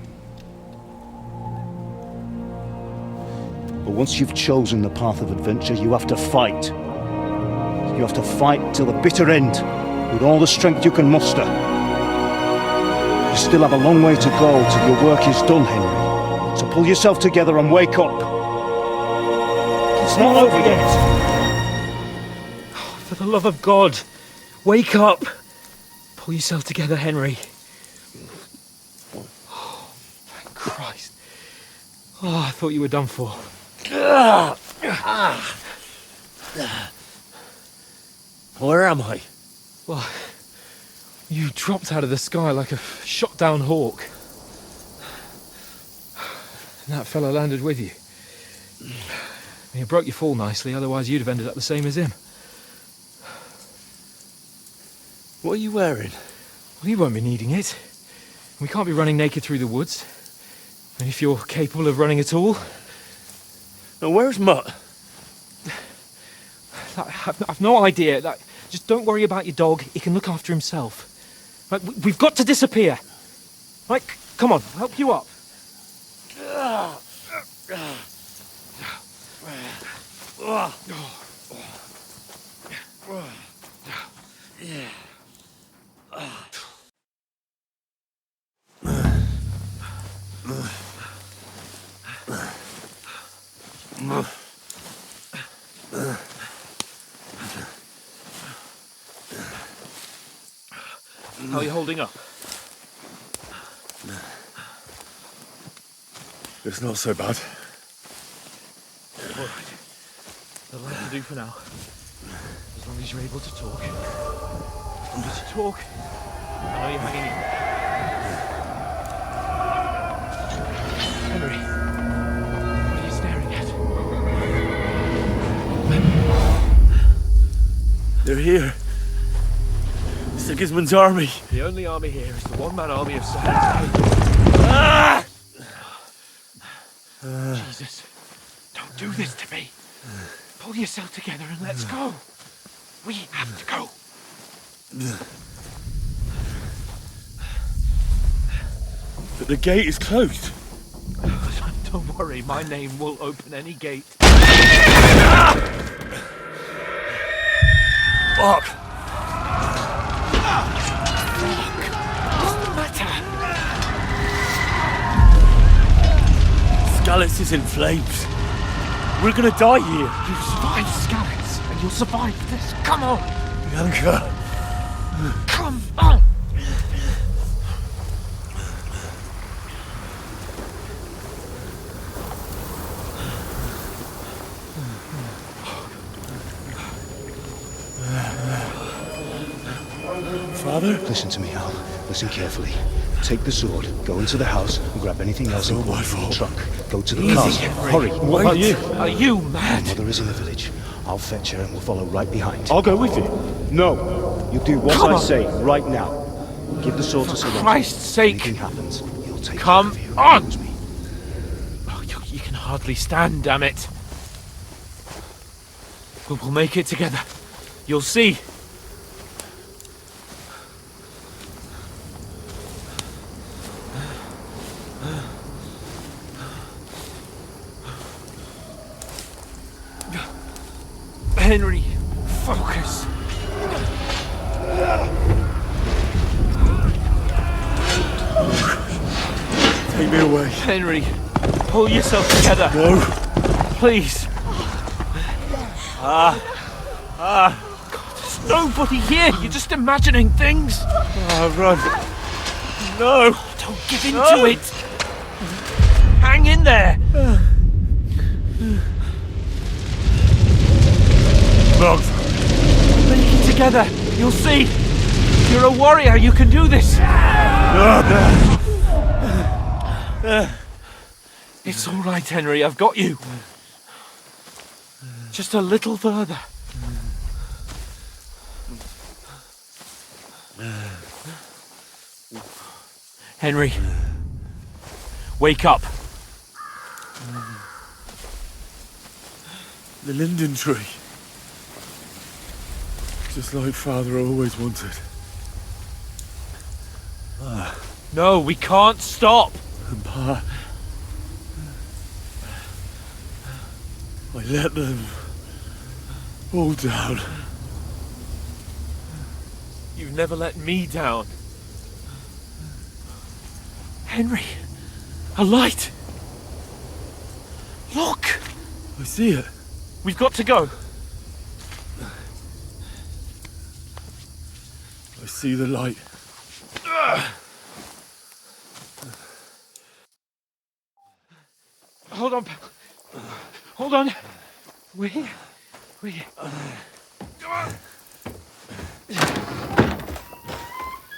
But once you've chosen the path of adventure, you have to fight. You have to fight till the bitter end, with all the strength you can muster. You still have a long way to go till your work is done, Henry. So pull yourself together and wake up. It's not over yet. For the love of God, wake up! Pull yourself together, Henry. Oh, thank Christ. Oh, I thought you were done for. Where am I? Well, you dropped out of the sky like a shot-down hawk. And that fella landed with you. You broke your fall nicely, otherwise you'd have ended up the same as him. What are you wearing? Well, you won't be needing it. We can't be running naked through the woods. And if you're capable of running at all... Now, where's Mutt? I've no idea. Just don't worry about your dog. He can look after himself. Right, we've got to disappear. Right, come on, I'll help you up. How are you holding up? It's not so bad. All right. That'll have to do for now. As long as you're able to talk. As long as you talk, I know you're hanging in. Henry, what are you staring at? They're here. Sigismund's army. The only army here is the one-man army of Sahara. Jesus, don't do this to me. Pull yourself together and let's go. We have to go. But the gate is closed. Don't worry, my name will open any gate. Fuck! Skalitz is in flames. We're gonna die here. You survived Skalitz, and you'll survive this. Come on! Bianca! Come on! Father? Listen to me, Al. Listen carefully. Take the sword, go into the house, and grab anything else in the trunk. Go to the Easy, castle. Henry. Hurry. What about you? Are you mad? My mother is in the village. I'll fetch her and we'll follow right behind. I'll go with you. No. You do what Come I on. say right now. Give the sword to For Sir Christ's sake. If anything happens, he'll take Come care of you. on. Use me. Oh, you can hardly stand, damn it. We'll make it together. You'll see. Henry, focus. Take me away. Henry, pull yourself together. No. Please. God, there's nobody here. You're just imagining things. Run. No. Don't give in to it. Hang in there. Mom. Make it together. You'll see. You're a warrior. You can do this. It's all right, Henry. I've got you. Just a little further. Henry, wake up. The linden tree. Just like Father always wanted. No, we can't stop. And Pa... I let them all down. You've never let me down. Henry, a light. Look. I see it. We've got to go. I see the light. Hold on, pal. Hold on. We're here. Come on.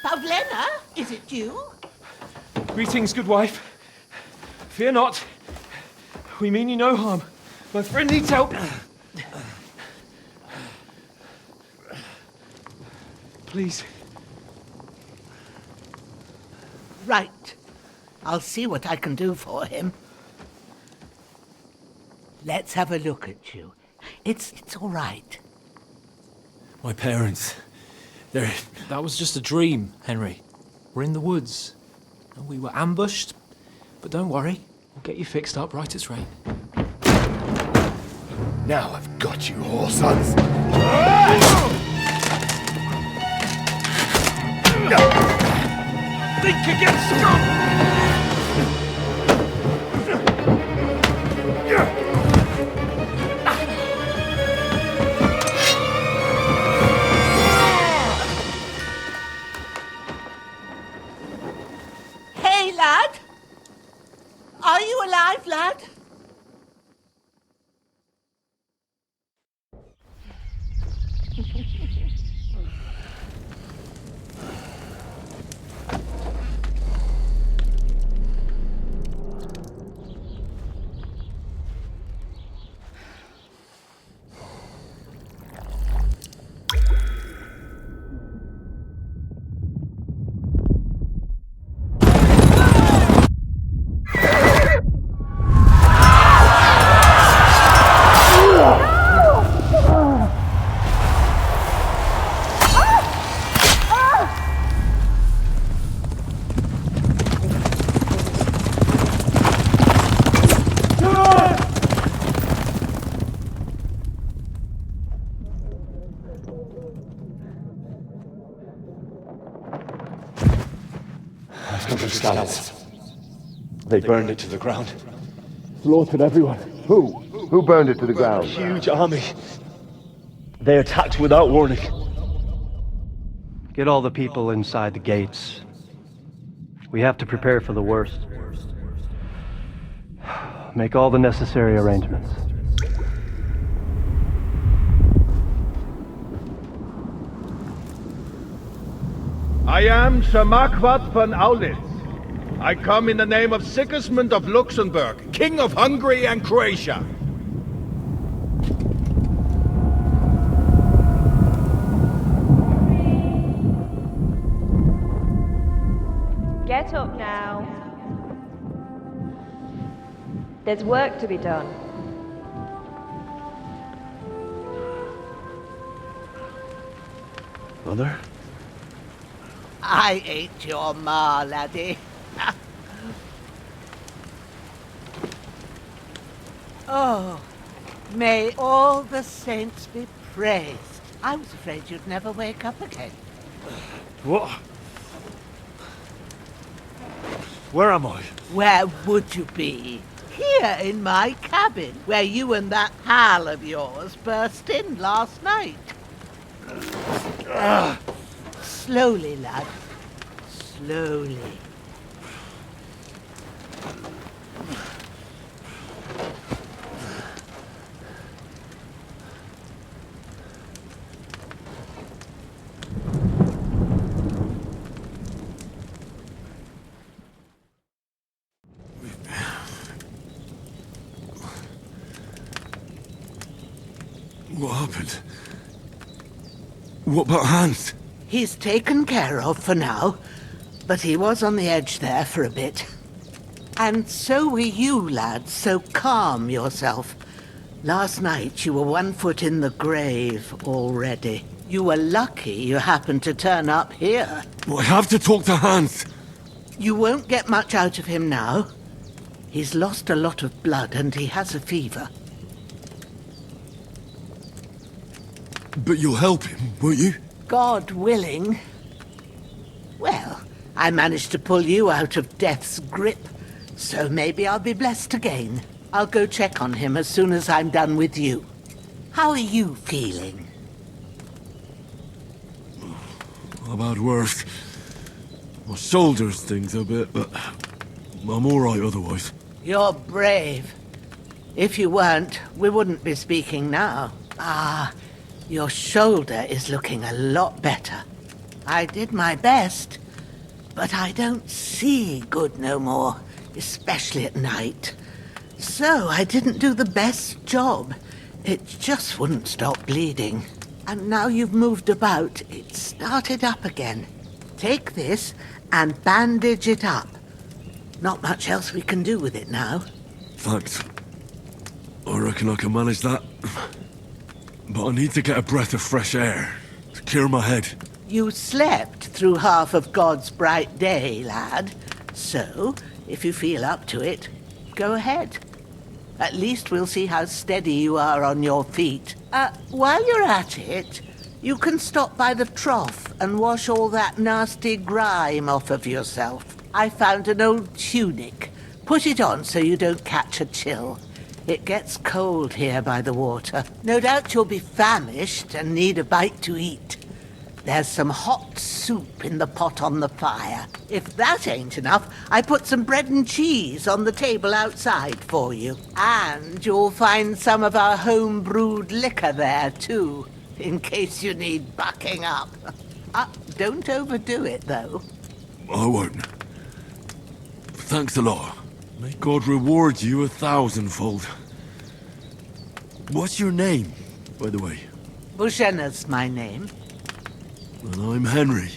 Pavlena, is it you? Greetings, good wife. Fear not. We mean you no harm. My friend needs help. Please. Right. I'll see what I can do for him. Let's have a look at you. It's all right. My parents, they're... That was just a dream, Henry. We're in the woods. And we were ambushed. But don't worry. We'll get you fixed up right as rain. Now I've got you, whoresons. Think again, scum! Hey, lad! Are you alive, lad? They burned it to the ground. Slaughtered everyone. Who? Who burned it to the ground? Huge army. They attacked without warning. Get all the people inside the gates. We have to prepare for the worst. Make all the necessary arrangements. I am Sir Marquardt von Aulitz. I come in the name of Sigismund of Luxembourg, King of Hungary and Croatia. Get up now. There's work to be done. Mother? I ain't your ma, laddie. Oh, may all the saints be praised. I was afraid you'd never wake up again. What? Where am I? Where would you be? Here in my cabin, where you and that pal of yours burst in last night. Slowly, lad. Slowly. What happened? What about Hans? He's taken care of for now, but he was on the edge there for a bit. And so were you, lad, so calm yourself. Last night you were 1 foot in the grave already. You were lucky you happened to turn up here. I have to talk to Hans. You won't get much out of him now. He's lost a lot of blood and he has a fever. But you'll help him, won't you? God willing. Well, I managed to pull you out of death's grip, so maybe I'll be blessed again. I'll go check on him as soon as I'm done with you. How are you feeling? I've had worse. My shoulder stings a bit, but I'm all right otherwise. You're brave. If you weren't, we wouldn't be speaking now. Ah, your shoulder is looking a lot better. I did my best, but I don't see good no more, especially at night. So I didn't do the best job. It just wouldn't stop bleeding. And now you've moved about, it started up again. Take this and bandage it up. Not much else we can do with it now. Thanks. I reckon I can manage that. But I need to get a breath of fresh air to clear my head. You slept through half of God's bright day, lad. So, if you feel up to it, go ahead. At least we'll see how steady you are on your feet. While you're at it, you can stop by the trough and wash all that nasty grime off of yourself. I found an old tunic. Put it on so you don't catch a chill. It gets cold here by the water. No doubt you'll be famished and need a bite to eat. There's some hot soup in the pot on the fire. If that ain't enough, I put some bread and cheese on the table outside for you. And you'll find some of our home-brewed liquor there, too, in case you need bucking up. Don't overdo it, though. I won't. Thanks a lot. May God reward you 1,000-fold. What's your name, by the way? Bushenna's my name. And I'm Henry.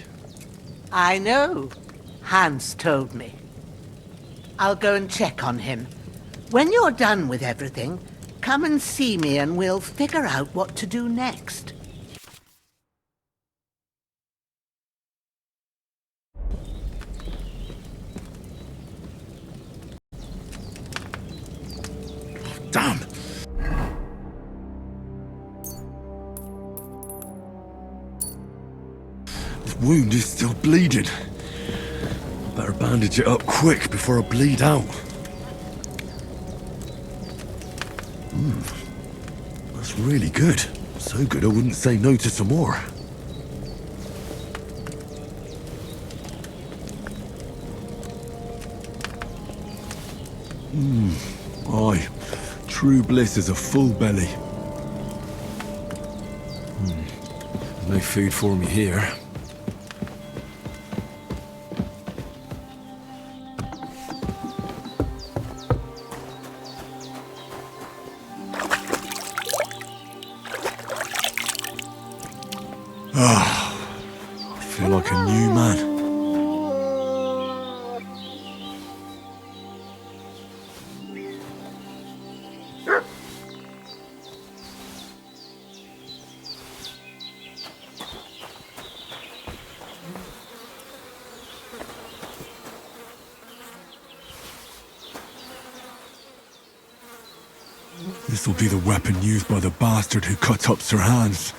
I know. Hans told me. I'll go and check on him. When you're done with everything, come and see me and we'll figure out what to do next. Damn! The wound is still bleeding. Better bandage it up quick before I bleed out. That's really good. So good I wouldn't say no to some more. Aye. True bliss is a full belly. No food for me here. I feel like a new man. This'll be the weapon used by the bastard who cut up Sir Hans.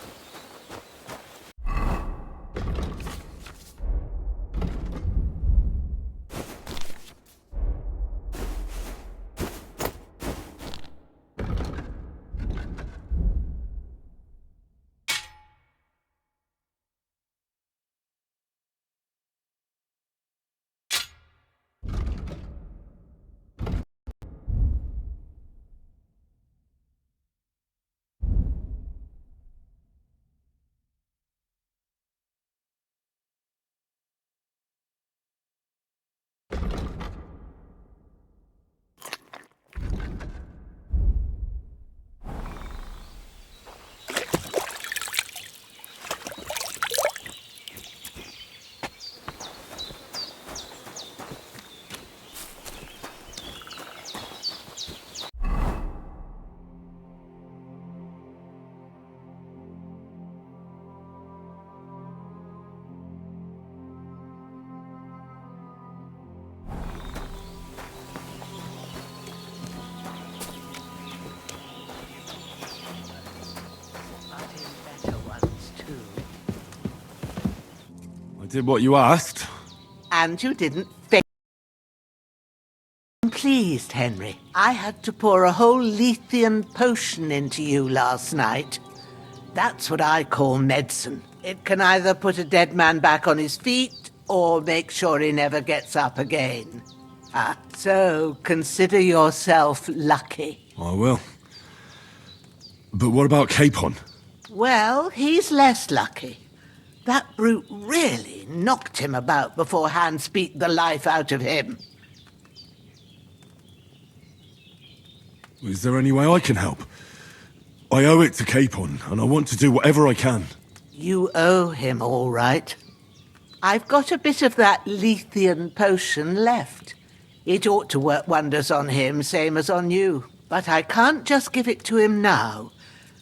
I did what you asked. And you didn't fail. I'm pleased, Henry. I had to pour a whole Lethean potion into you last night. That's what I call medicine. It can either put a dead man back on his feet or make sure he never gets up again. So consider yourself lucky. I will. But what about Capon? Well, he's less lucky. That brute really knocked him about before Hans beat the life out of him. Is there any way I can help? I owe it to Capon, and I want to do whatever I can. You owe him, all right. I've got a bit of that Lethean potion left. It ought to work wonders on him, same as on you. But I can't just give it to him now.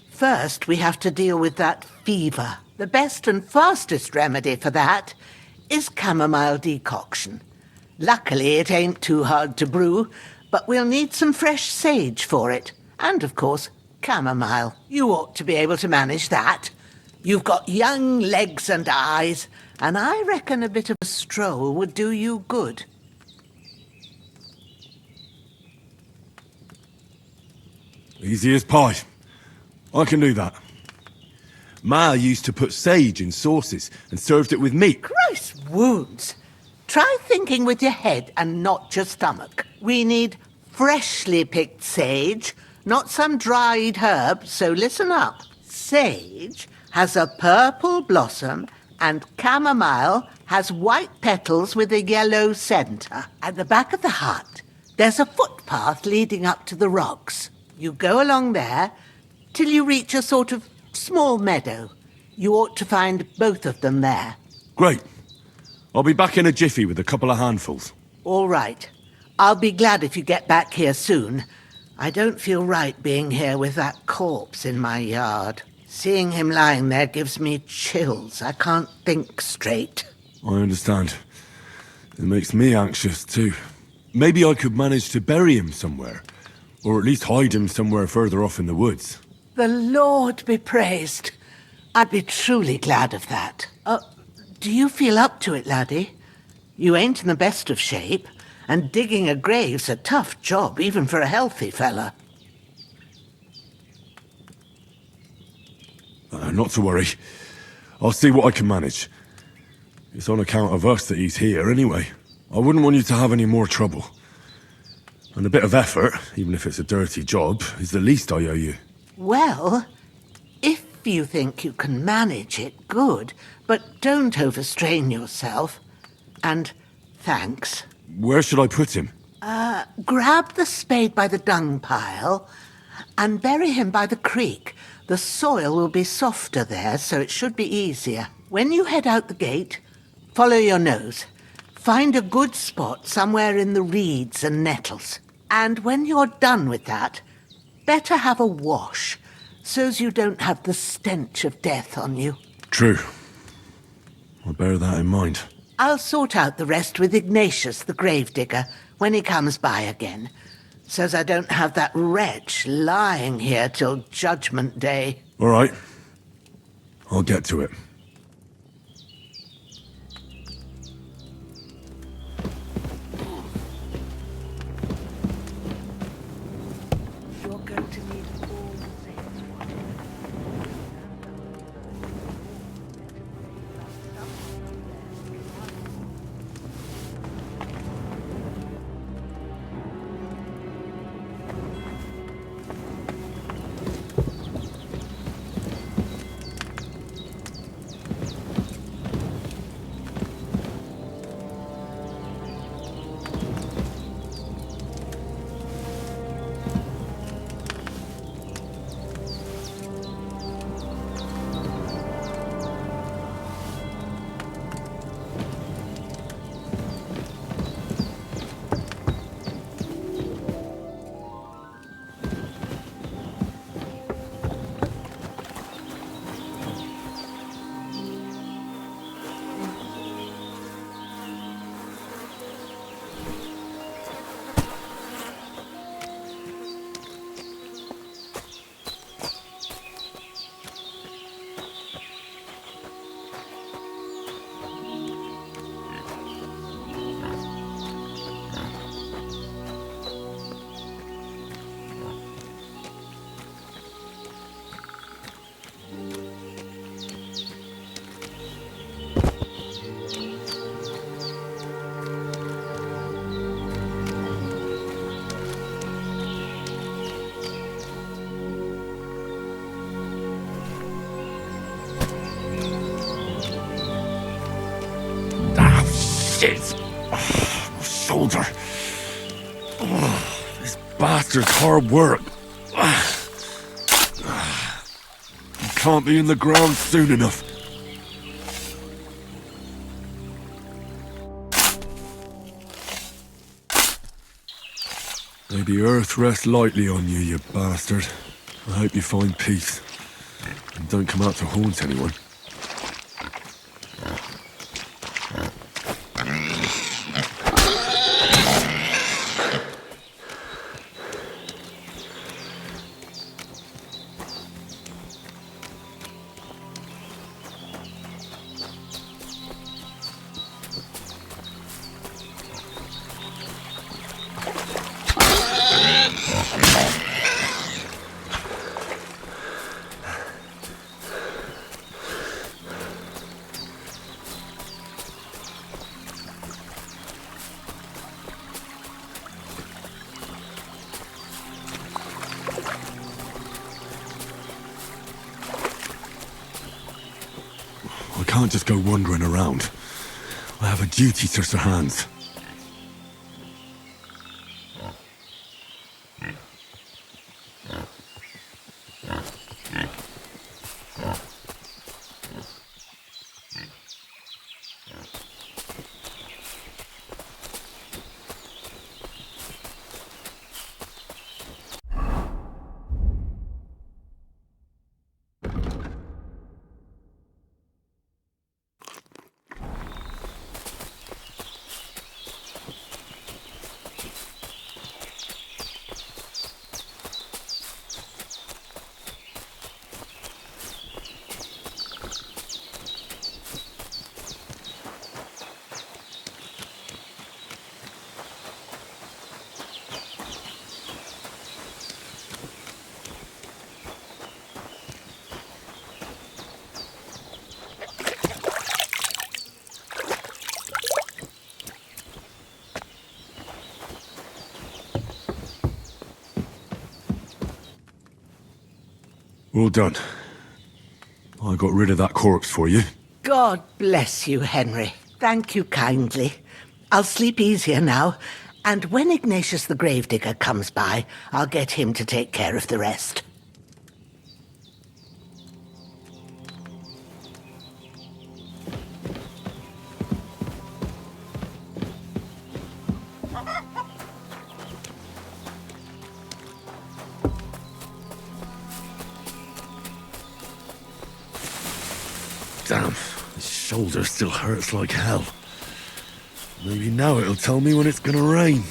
First, we have to deal with that fever. The best and fastest remedy for that is chamomile decoction. Luckily, it ain't too hard to brew, but we'll need some fresh sage for it. And, of course, chamomile. You ought to be able to manage that. You've got young legs and eyes, and I reckon a bit of a stroll would do you good. Easy as pie. I can do that. Ma used to put sage in sauces and served it with meat. Christ wounds! Try thinking with your head and not your stomach. We need freshly picked sage, not some dried herb, so listen up. Sage has a purple blossom and chamomile has white petals with a yellow centre. At the back of the hut, there's a footpath leading up to the rocks. You go along there till you reach a sort of small meadow. You ought to find both of them there. Great. I'll be back in a jiffy with a couple of handfuls. All right. I'll be glad if you get back here soon. I don't feel right being here with that corpse in my yard. Seeing him lying there gives me chills. I can't think straight. I understand. It makes me anxious too. Maybe I could manage to bury him somewhere. Or at least hide him somewhere further off in the woods. The Lord be praised. I'd be truly glad of that. Do you feel up to it, laddie? You ain't in the best of shape, and digging a grave's a tough job, even for a healthy fella. Not to worry. I'll see what I can manage. It's on account of us that he's here anyway. I wouldn't want you to have any more trouble. And a bit of effort, even if it's a dirty job, is the least I owe you. Well, if you think you can manage it, good. But don't overstrain yourself. And thanks. Where should I put him? Grab the spade by the dung pile and bury him by the creek. The soil will be softer there, so it should be easier. When you head out the gate, follow your nose. Find a good spot somewhere in the reeds and nettles. And when you're done with that, better have a wash, so's you don't have the stench of death on you. True. I'll bear that in mind. I'll sort out the rest with Ignatius, the gravedigger, when he comes by again, so's I don't have that wretch lying here till Judgment Day. All right. I'll get to it. Shit! Oh, my shoulder. Oh, this bastard's hard work. He can't be in the ground soon enough. May the earth rest lightly on you, you bastard. I hope you find peace. And don't come out to haunt anyone. I can't just go wandering around. I have a duty to Sir Hans. Well done. I got rid of that corpse for you. God bless you, Henry. Thank you kindly. I'll sleep easier now, and when Ignatius the Gravedigger comes by, I'll get him to take care of the rest. Damn, his shoulder still hurts like hell. Maybe now it'll tell me when it's gonna rain.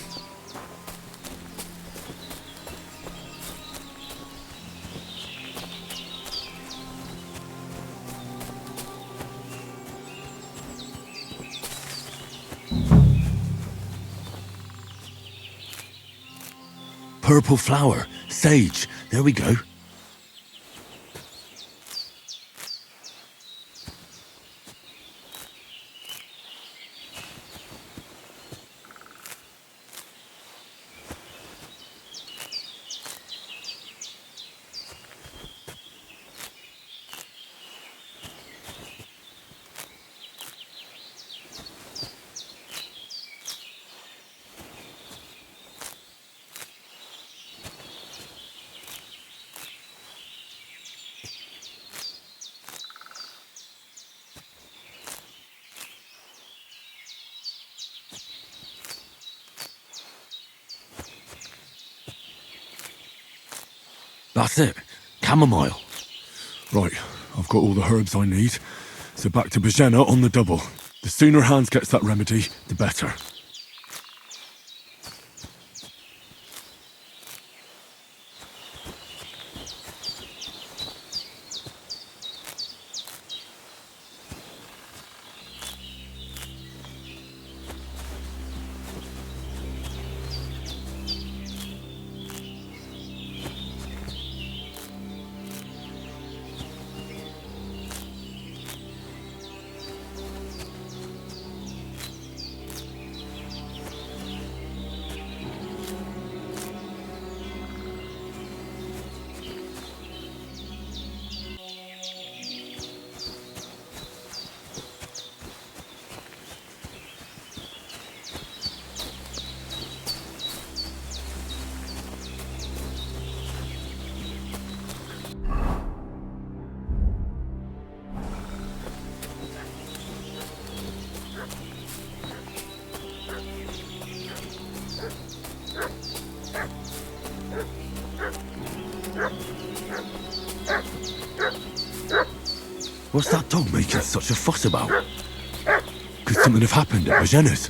Purple flower, sage, there we go. That's it. Chamomile. Right, I've got all the herbs I need. So back to Bajena on the double. The sooner Hans gets that remedy, the better. What's that dog making such a fuss about? Could something have happened at Menace?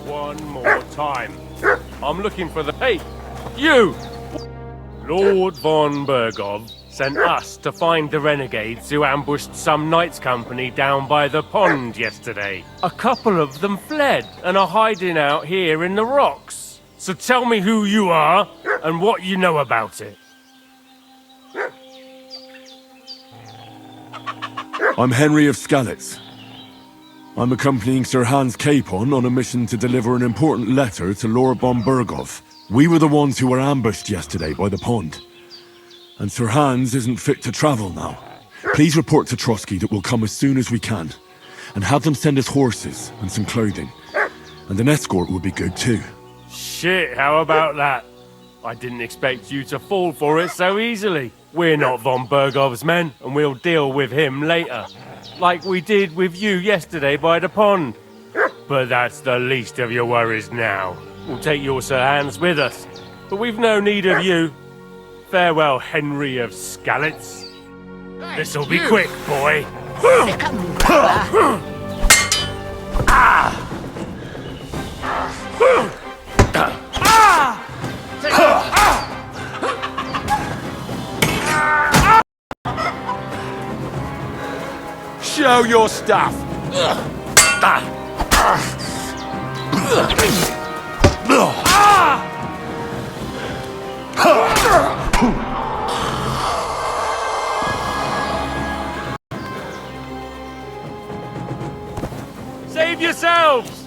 One more time. I'm looking for the... Hey, you! Lord von Bergov sent us to find the renegades who ambushed some knights' company down by the pond yesterday. A couple of them fled and are hiding out here in the rocks. So tell me who you are and what you know about it. I'm Henry of Skalitz. I'm accompanying Sir Hans Capon on a mission to deliver an important letter to Lord von Bergov. We were the ones who were ambushed yesterday by the pond. And Sir Hans isn't fit to travel now. Please report to Trotsky that we'll come as soon as we can. And have them send us horses and some clothing. And an escort would be good too. Shit, how about that? I didn't expect you to fall for it so easily. We're not von Bergov's men, and we'll deal with him later. Like we did with you yesterday by the pond. But that's the least of your worries now. We'll take your Sir Hans with us. But we've no need of you. Farewell, Henry of Skalitz. This'll be quick, boy. Show your stuff! Save yourselves!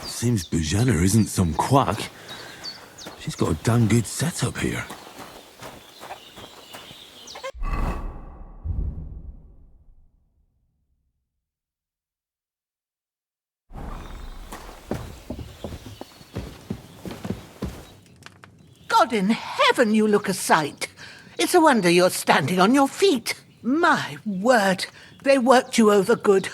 Seems Bujana isn't some quack. She's got a damn good setup here. God in heaven, you look a sight. It's a wonder you're standing on your feet. My word, they worked you over good.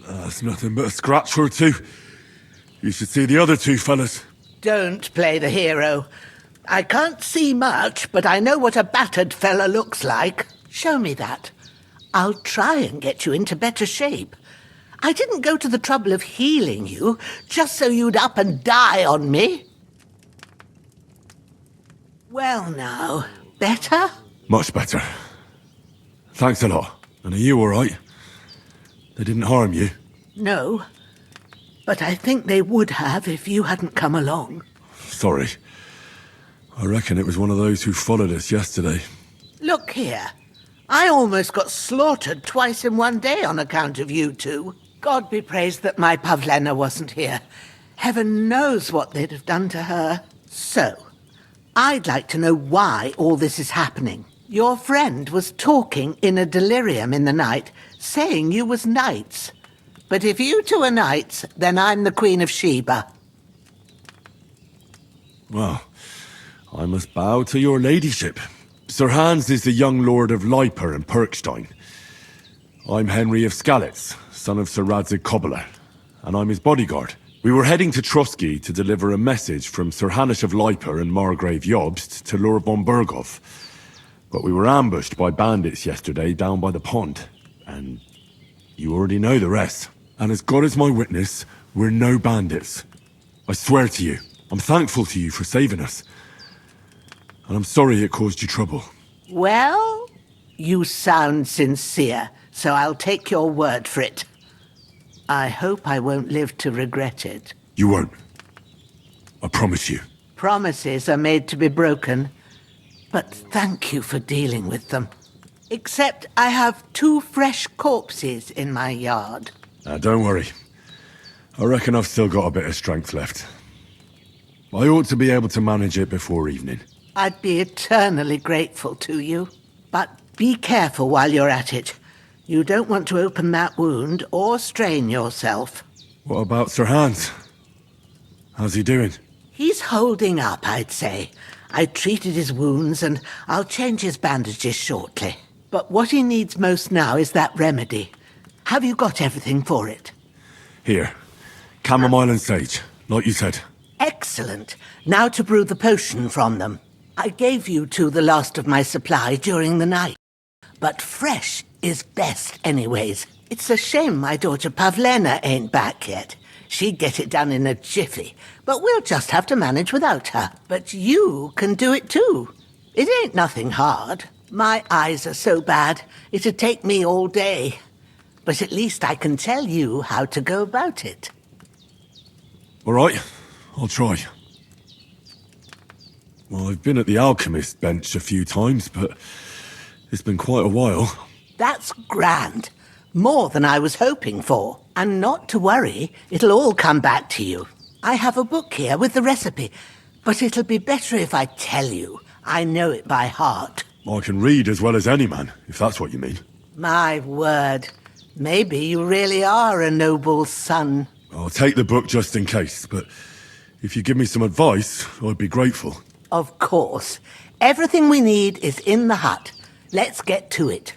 That's nothing but a scratch or two. You should see the other two fellas. Don't play the hero. I can't see much, but I know what a battered fella looks like. Show me that. I'll try and get you into better shape. I didn't go to the trouble of healing you just so you'd up and die on me. Well now, better? Much better. Thanks a lot. And are you all right? They didn't harm you? No, but I think they would have if you hadn't come along. Sorry. I reckon it was one of those who followed us yesterday. Look here. I almost got slaughtered twice in one day on account of you two. God be praised that my Pavlena wasn't here. Heaven knows what they'd have done to her. So, I'd like to know why all this is happening. Your friend was talking in a delirium in the night, saying you was knights. But if you two are knights, then I'm the Queen of Sheba. Well, I must bow to your ladyship. Sir Hans is the young lord of Leiper and Perkstein. I'm Henry of Skalitz, son of Sir Radzig Cobbler, and I'm his bodyguard. We were heading to Trotsky to deliver a message from Sir Hanush of Leiper and Margrave Jobst to Lord von Bergov. But we were ambushed by bandits yesterday down by the pond, and you already know the rest. And as God is my witness, we're no bandits. I swear to you, I'm thankful to you for saving us. And I'm sorry it caused you trouble. Well, You sound sincere, so I'll take your word for it. I hope I won't live to regret it. You won't. I promise you. Promises are made to be broken, but thank you for dealing with them. Except I have 2 fresh corpses in my yard. Now, don't worry. I reckon I've still got a bit of strength left. I ought to be able to manage it before evening. I'd be eternally grateful to you. But be careful while you're at it. You don't want to open that wound or strain yourself. What about Sir Hans? How's he doing? He's holding up, I'd say. I treated his wounds and I'll change his bandages shortly. But what he needs most now is that remedy. Have you got everything for it? Here. Chamomile and sage, like you said. Excellent. Now to brew the potion from them. I gave you 2 the last of my supply during the night. But fresh is best anyways. It's a shame my daughter Pavlena ain't back yet. She'd get it done in a jiffy, but we'll just have to manage without her. But you can do it too. It ain't nothing hard. My eyes are so bad, it'd take me all day. But at least I can tell you how to go about it. All right, I'll try. Well, I've been at the alchemist bench a few times, but it's been quite a while. That's grand. More than I was hoping for. And not to worry, it'll all come back to you. I have a book here with the recipe, but it'll be better if I tell you. I know it by heart. I can read as well as any man, if that's what you mean. My word. Maybe you really are a noble son. I'll take the book just in case, but if you give me some advice, I'd be grateful. Of course. Everything we need is in the hut. Let's get to it.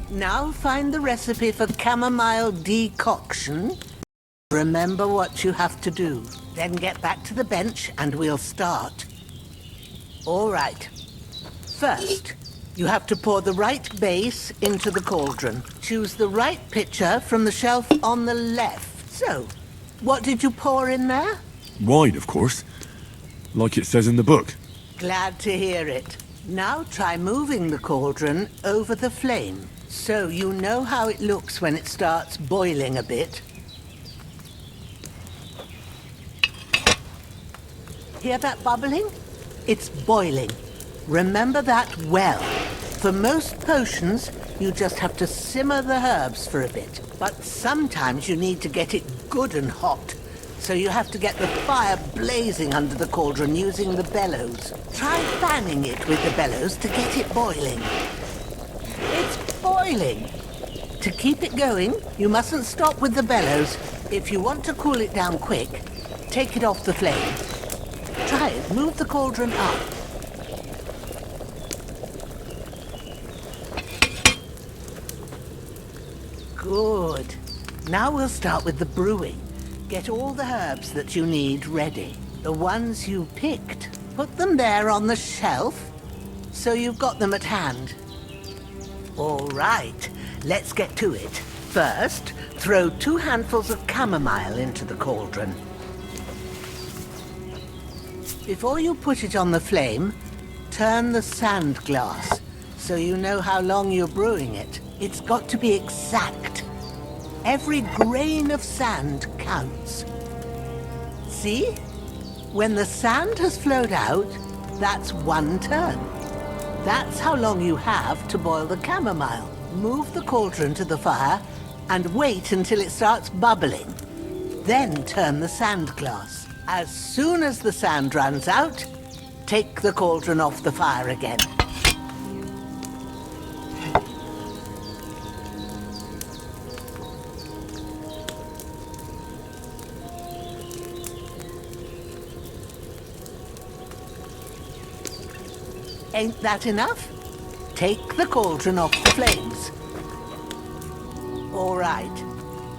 Now find the recipe for chamomile decoction. Remember what you have to do. Then get back to the bench and we'll start. All right. First, you have to pour the right base into the cauldron. Choose the right pitcher from the shelf on the left. So, what did you pour in there? Wine, of course. Like it says in the book. Glad to hear it. Now try moving the cauldron over the flame. So you know how it looks when it starts boiling a bit. Hear that bubbling? It's boiling. Remember that well. For most potions, you just have to simmer the herbs for a bit. But sometimes you need to get it good and hot. So you have to get the fire blazing under the cauldron using the bellows. Try fanning it with the bellows to get it boiling. It's boiling. To keep it going, you mustn't stop with the bellows. If you want to cool it down quick, take it off the flame. Try it. Move the cauldron up. Good. Now we'll start with the brewing. Get all the herbs that you need ready. The ones you picked. Put them there on the shelf, so you've got them at hand. All right, let's get to it. First, throw 2 handfuls of chamomile into the cauldron. Before you put it on the flame, turn the sand glass, so you know how long you're brewing it. It's got to be exact. Every grain of sand counts. See? When the sand has flowed out, that's 1 turn. That's how long you have to boil the chamomile. Move the cauldron to the fire and wait until it starts bubbling. Then turn the sand glass. As soon as the sand runs out, take the cauldron off the fire again. Ain't that enough? Take the cauldron off the flames. All right.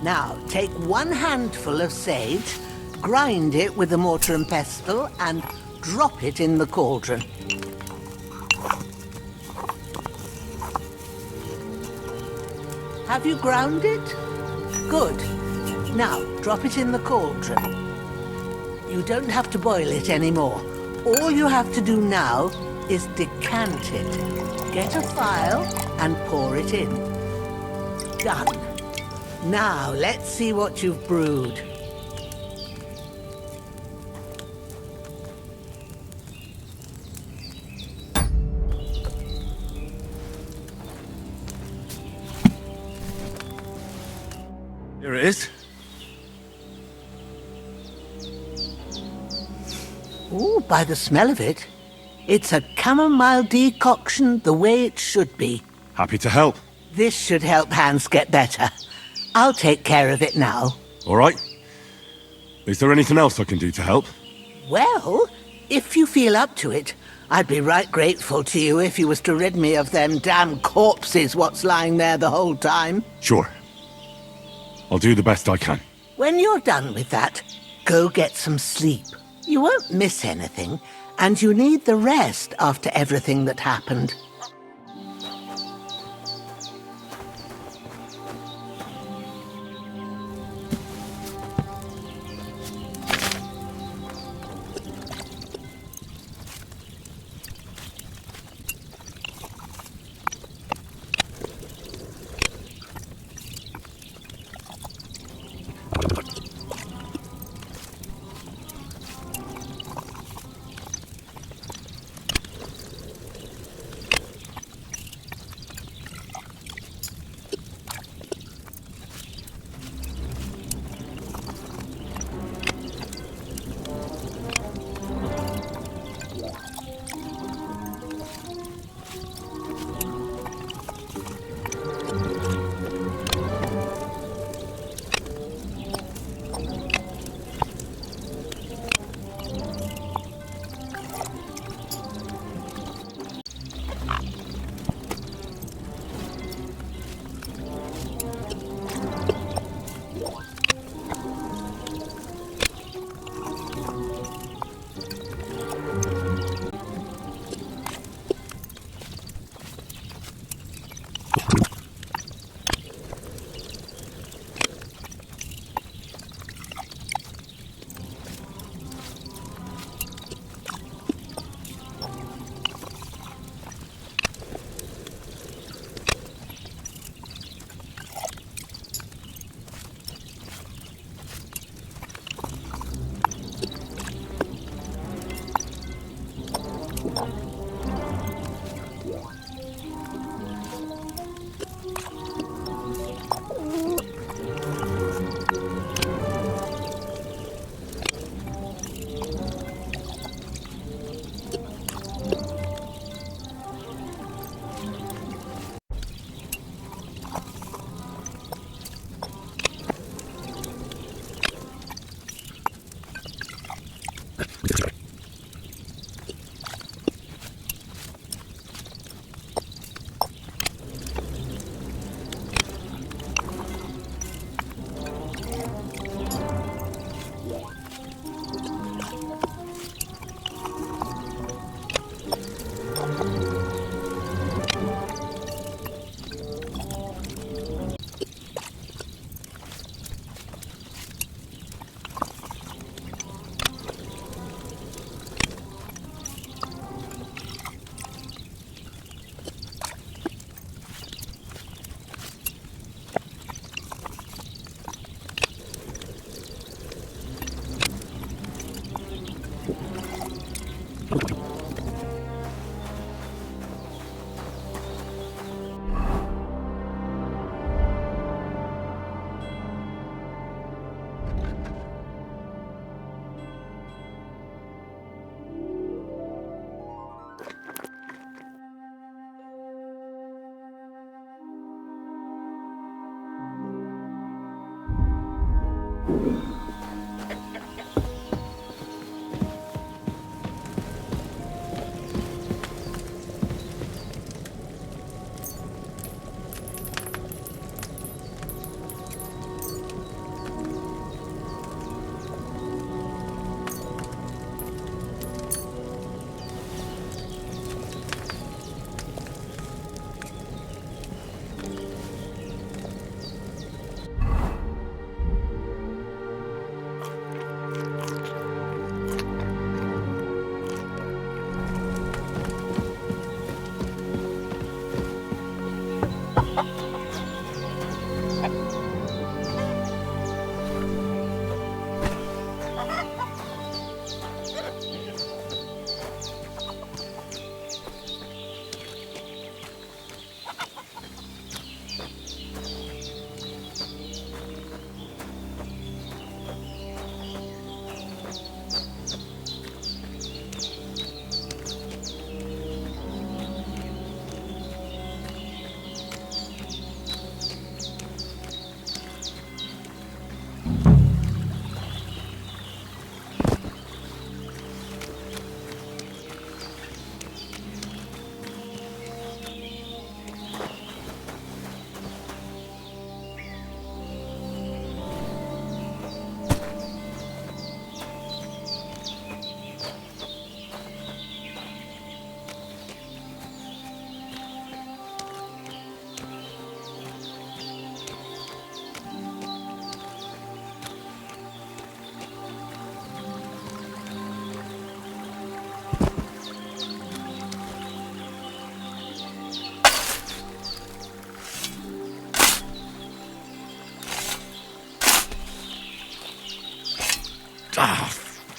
Now, take 1 handful of sage, grind it with a mortar and pestle, and drop it in the cauldron. Have you ground it? Good. Now, drop it in the cauldron. You don't have to boil it anymore. All you have to do now is decant it. Get a phial and pour it in. Done. Now, let's see what you've brewed. Here it is. Ooh, by the smell of it, it's a chamomile decoction the way it should be. Happy to help. This should help Hans get better. I'll take care of it now. All right. Is there anything else I can do to help? Well, if you feel up to it, I'd be right grateful to you if you was to rid me of them damn corpses what's lying there the whole time. Sure. I'll do the best I can. When you're done with that, go get some sleep. You won't miss anything, and you need the rest after everything that happened.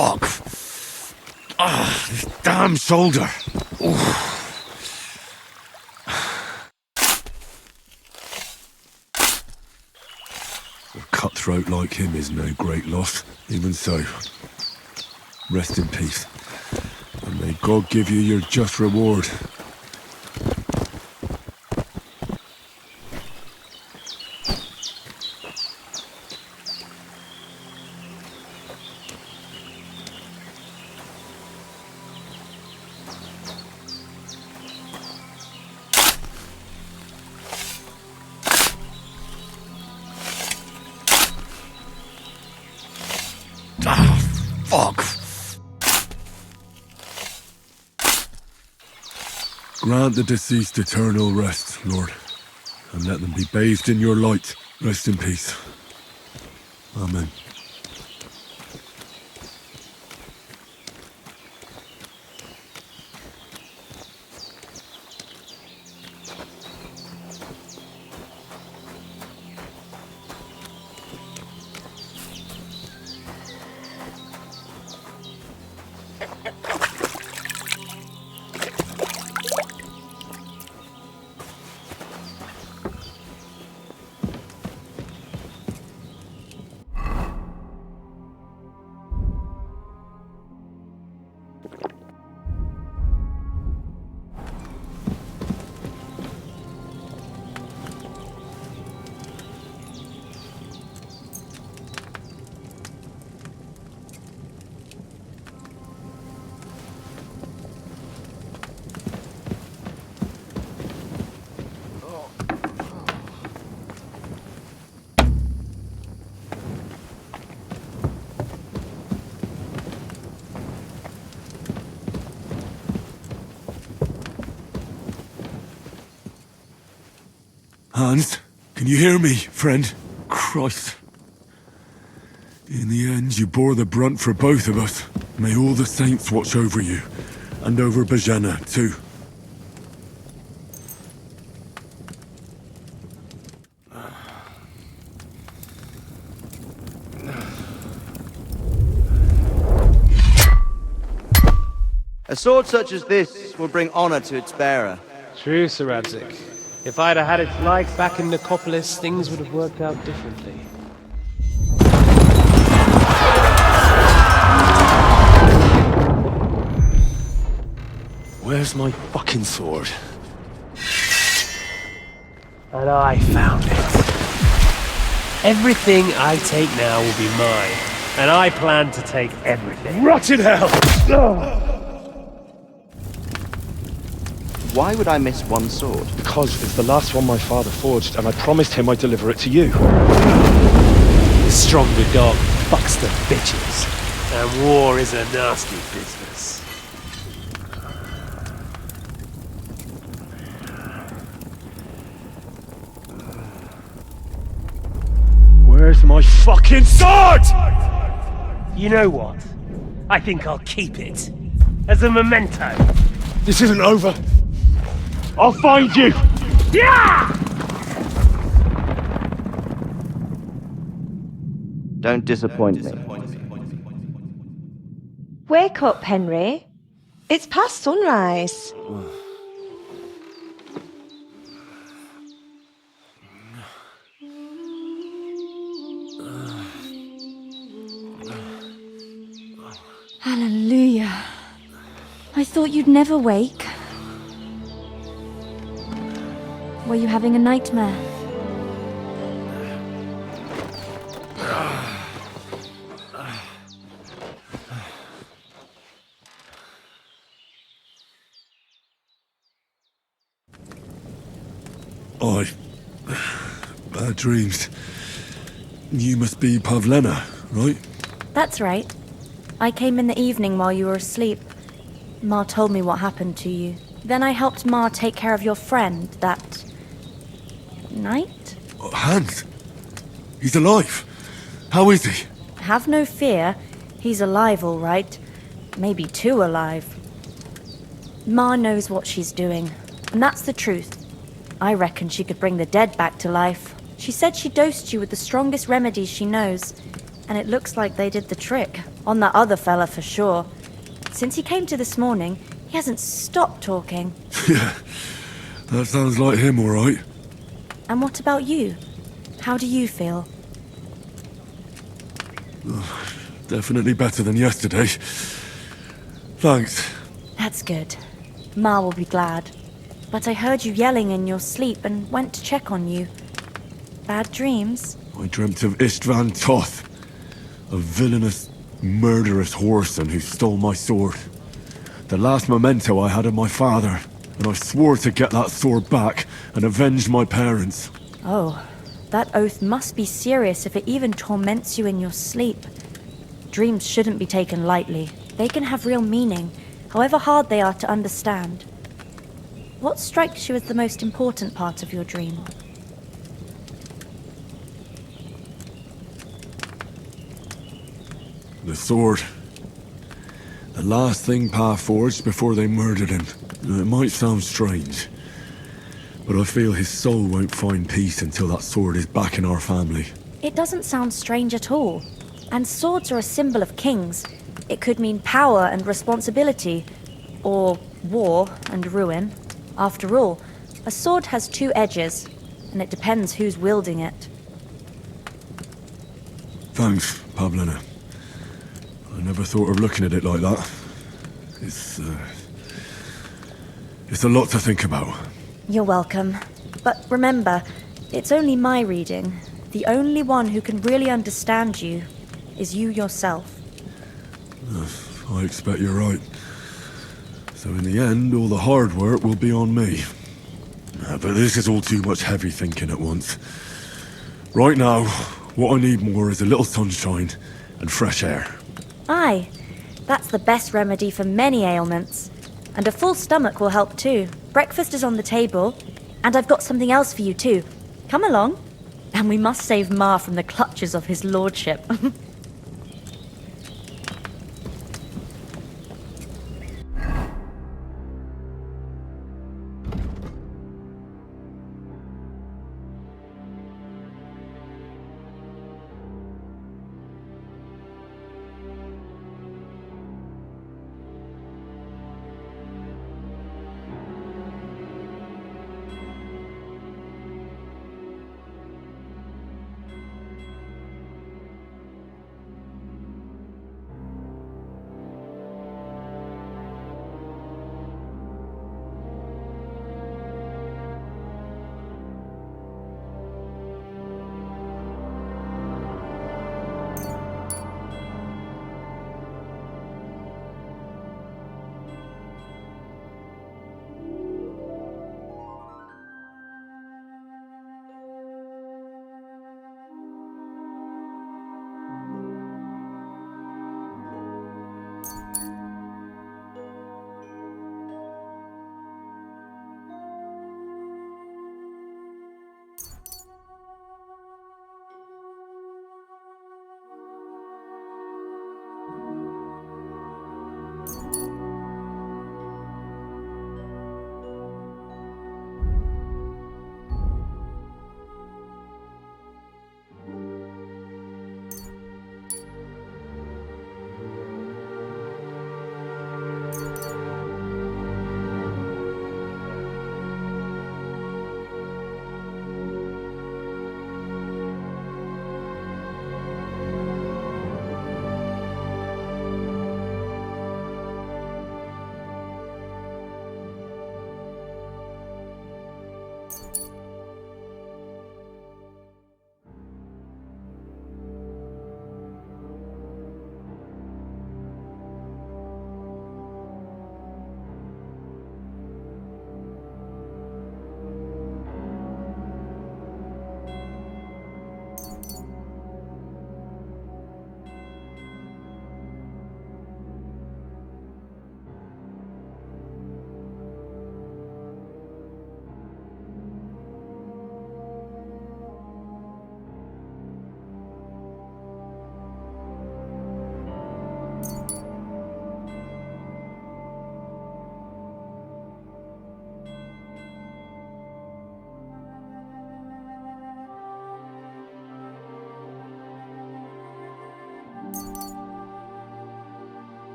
fuck. Ah, this damn shoulder. Oof. A cutthroat like him is no great loss. Even so, rest in peace. And may God give you your just reward. Fuck! Grant the deceased eternal rest, Lord, and let them be bathed in your light. Rest in peace. Amen. Hans, can you hear me, friend? Christ. In the end, you bore the brunt for both of us. May all the saints watch over you, and over Bajana, too. A sword such as this will bring honor to its bearer. True, Sir Radzik. If I'd have had its like back in Nicopolis, things would have worked out differently. Where's my fucking sword? And I found it. Everything I take now will be mine, and I plan to take everything. Rot in hell! Why would I miss one sword? Because it's the last one my father forged, and I promised him I'd deliver it to you. The stronger dog fucks the bitches, and war is a nasty business. Where's my fucking sword? You know what? I think I'll keep it. As a memento. This isn't over. I'll find you! Yeah! Don't disappoint me. Wake up, Henry. It's past sunrise. Hallelujah. I thought you'd never wake. Were you having a nightmare? Bad dreams. You must be Pavlena, right? That's right. I came in the evening while you were asleep. Ma told me what happened to you. Then I helped Ma take care of your friend that night? Hans? He's alive. How is he? Have no fear. He's alive, all right. Maybe too alive. Ma knows what she's doing, and that's the truth. I reckon she could bring the dead back to life. She said she dosed you with the strongest remedies she knows. And it looks like they did the trick. On that other fella for sure. Since he came to this morning, he hasn't stopped talking. Yeah, that sounds like him, all right. And what about you? How do you feel? Definitely better than yesterday. Thanks. That's good. Ma will be glad. But I heard you yelling in your sleep and went to check on you. Bad dreams? I dreamt of Istvan Toth, a villainous, murderous whoreson who stole my sword. The last memento I had of my father, and I swore to get that sword back and avenge my parents. Oh, that oath must be serious if it even torments you in your sleep. Dreams shouldn't be taken lightly. They can have real meaning, however hard they are to understand. What strikes you as the most important part of your dream? The sword. The last thing Pa forged before they murdered him. It might sound strange, but I feel his soul won't find peace until that sword is back in our family. It doesn't sound strange at all. And swords are a symbol of kings. It could mean power and responsibility, or war and ruin. After all, a sword has two edges, and it depends who's wielding it. Thanks, Pavlina. I never thought of looking at it like that. It's a lot to think about. You're welcome. But remember, it's only my reading. The only one who can really understand you is you yourself. I expect you're right. So in the end, all the hard work will be on me. But this is all too much heavy thinking at once. Right now, what I need more is a little sunshine and fresh air. Aye, that's the best remedy for many ailments. And a full stomach will help too. Breakfast is on the table, and I've got something else for you too. Come along. And we must save Ma from the clutches of his lordship.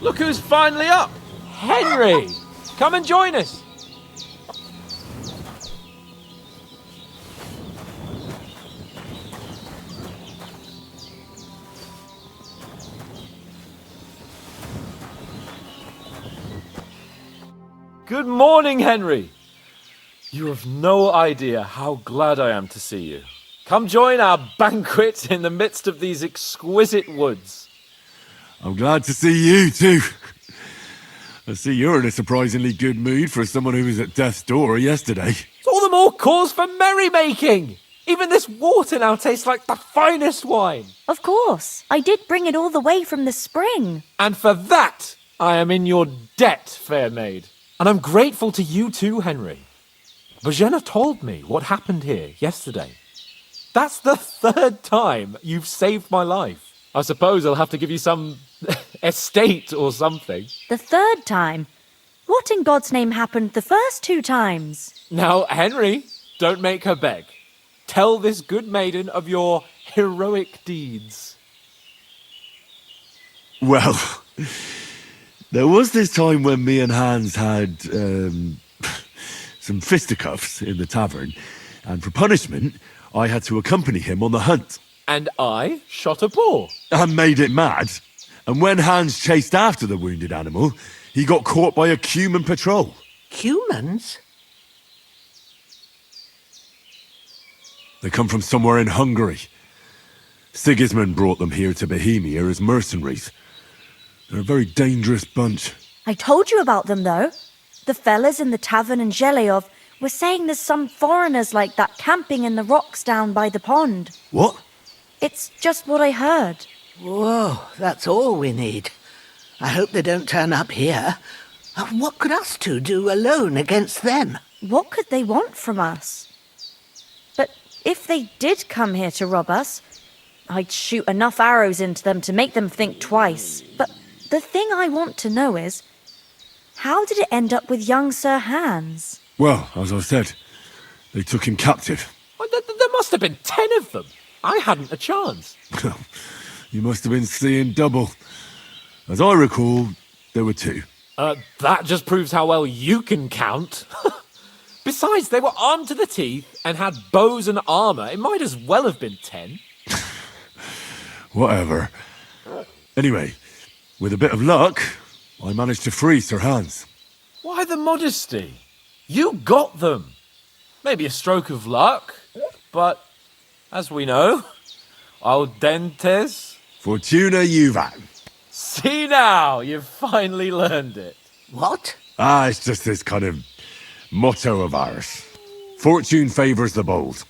Look who's finally up! Henry! Come and join us! Good morning, Henry! You have no idea how glad I am to see you. Come join our banquet in the midst of these exquisite woods. I'm glad to see you too. I see you're in a surprisingly good mood for someone who was at death's door yesterday. It's all the more cause for merrymaking! Even this water now tastes like the finest wine. Of course. I did bring it all the way from the spring. And for that, I am in your debt, fair maid. And I'm grateful to you too, Henry. Virginia told me what happened here yesterday. That's the 3rd time you've saved my life. I suppose I'll have to give you some estate or something. The 3rd time? What in God's name happened the first 2 times? Now, Henry, don't make her beg. Tell this good maiden of your heroic deeds. Well, there was this time when me and Hans had some fisticuffs in the tavern, and for punishment, I had to accompany him on the hunt. And I shot a boar. And made it mad. And when Hans chased after the wounded animal, he got caught by a Cuman patrol. Humans? They come from somewhere in Hungary. Sigismund brought them here to Bohemia as mercenaries. They're a very dangerous bunch. I told you about them, though. The fellas in the tavern in Zheleyov were saying there's some foreigners like that camping in the rocks down by the pond. What? It's just what I heard. Whoa, that's all we need. I hope they don't turn up here. What could us two do alone against them? What could they want from us? But if they did come here to rob us, I'd shoot enough arrows into them to make them think twice. But the thing I want to know is, how did it end up with young Sir Hans? Well, as I said, they took him captive. Well, there must have been 10 of them. I hadn't a chance. You must have been seeing double. As I recall, there were 2. That just proves how well you can count. Besides, they were armed to the teeth and had bows and armour. It might as well have been 10. Whatever. Anyway, with a bit of luck, I managed to free Sir Hans. Why the modesty? You got them. Maybe a stroke of luck, but as we know, audentes. Fortuna juvat. See now, you've finally learned it. What? It's just this kind of motto of ours. Fortune favours the bold.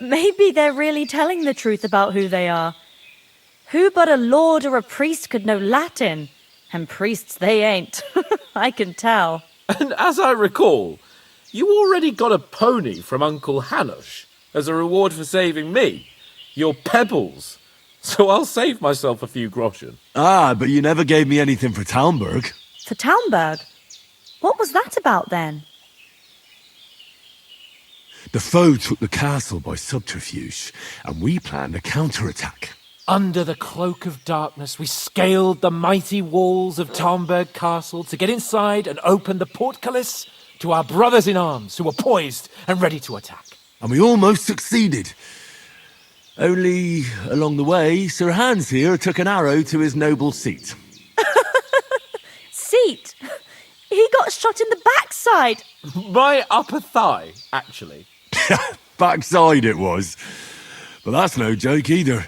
Maybe they're really telling the truth about who they are. Who but a lord or a priest could know Latin? And priests they ain't. I can tell. And as I recall, you already got a pony from Uncle Hanush as a reward for saving me. Your pebbles. So I'll save myself a few groschen. But you never gave me anything for Talmberg. For Talmberg? What was that about then? The foe took the castle by subterfuge, and we planned a counterattack. Under the cloak of darkness, we scaled the mighty walls of Talmberg Castle to get inside and open the portcullis to our brothers in arms who were poised and ready to attack. And we almost succeeded. Only, along the way, Sir Hans here took an arrow to his noble seat. Seat? He got shot in the backside. My upper thigh, actually. Backside it was. But that's no joke either.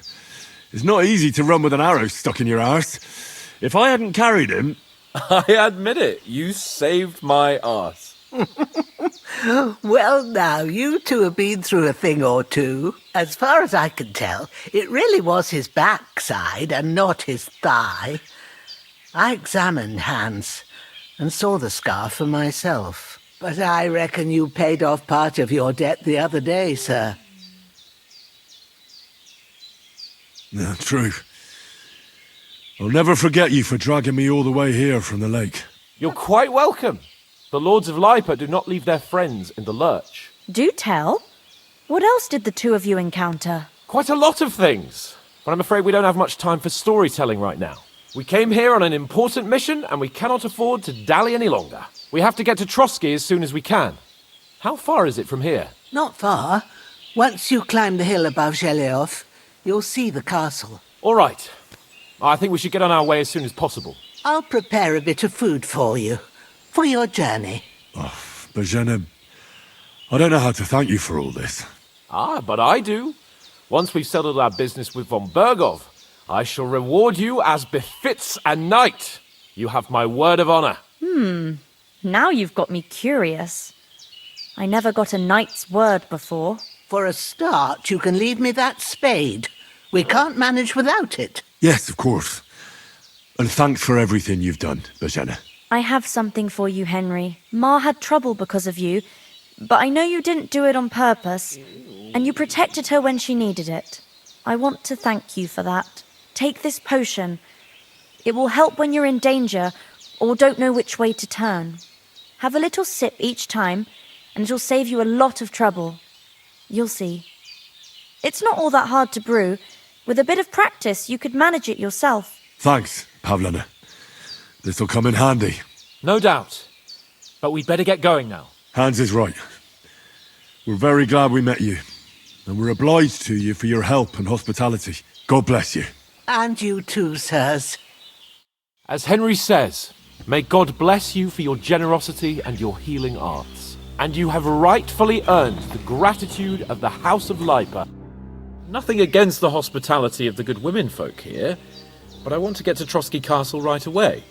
It's not easy to run with an arrow stuck in your arse. If I hadn't carried him... I admit it, you saved my arse. Well, now, you two have been through a thing or two. As far as I can tell, it really was his backside and not his thigh. I examined Hans, and saw the scarf for myself. But I reckon you paid off part of your debt the other day, sir. Yeah, true. I'll never forget you for dragging me all the way here from the lake. You're quite welcome. The Lords of Lipa do not leave their friends in the lurch. Do tell. What else did the two of you encounter? Quite a lot of things. But I'm afraid we don't have much time for storytelling right now. We came here on an important mission, and we cannot afford to dally any longer. We have to get to Trotsky as soon as we can. How far is it from here? Not far. Once you climb the hill above Zheleov, you'll see the castle. All right. I think we should get on our way as soon as possible. I'll prepare a bit of food for you, for your journey. Oh, Bozhena, I don't know how to thank you for all this. Ah, but I do. Once we've settled our business with von Bergov, I shall reward you as befits a knight. You have my word of honor. Now you've got me curious. I never got a knight's word before. For a start, you can leave me that spade. We can't manage without it. Yes, of course. And thanks for everything you've done, Bozhena. I have something for you, Henry. Ma had trouble because of you, but I know you didn't do it on purpose, and you protected her when she needed it. I want to thank you for that. Take this potion. It will help when you're in danger or don't know which way to turn. Have a little sip each time, and it'll save you a lot of trouble. You'll see. It's not all that hard to brew. With a bit of practice, you could manage it yourself. Thanks, Pavlana. This'll come in handy. No doubt. But we'd better get going now. Hans is right. We're very glad we met you. And we're obliged to you for your help and hospitality. God bless you. And you too, sirs. As Henry says, may God bless you for your generosity and your healing arts. And you have rightfully earned the gratitude of the House of Lipa. Nothing against the hospitality of the good women folk here, but I want to get to Trotsky Castle right away.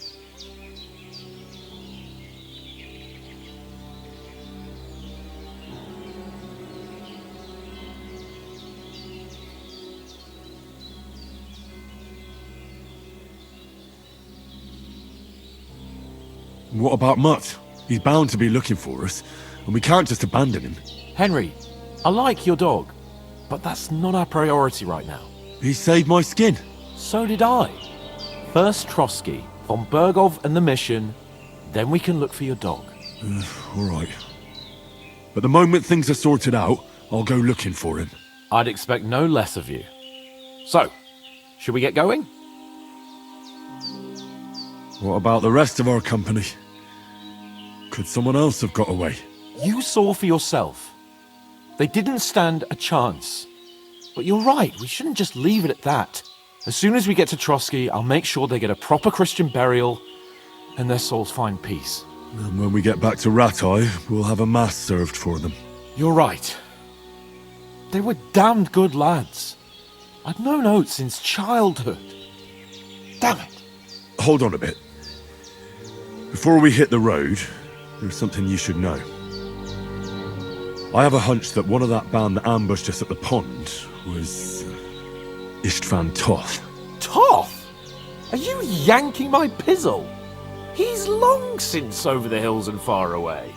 What about Mutt? He's bound to be looking for us, and we can't just abandon him. Henry, I like your dog, but that's not our priority right now. He saved my skin. So did I. First Trotsky, von Bergov and the mission, then we can look for your dog. All right. But the moment things are sorted out, I'll go looking for him. I'd expect no less of you. So, should we get going? What about the rest of our company? Could someone else have got away? You saw for yourself. They didn't stand a chance. But you're right, we shouldn't just leave it at that. As soon as we get to Trotsky, I'll make sure they get a proper Christian burial and their souls find peace. And when we get back to Ratai, we'll have a mass served for them. You're right. They were damned good lads. I'd known Oates since childhood. Damn it. Hold on a bit. Before we hit the road, there's something you should know. I have a hunch that one of that band that ambushed us at the pond was Istvan Toth. Toth? Are you yanking my pizzle? He's long since over the hills and far away.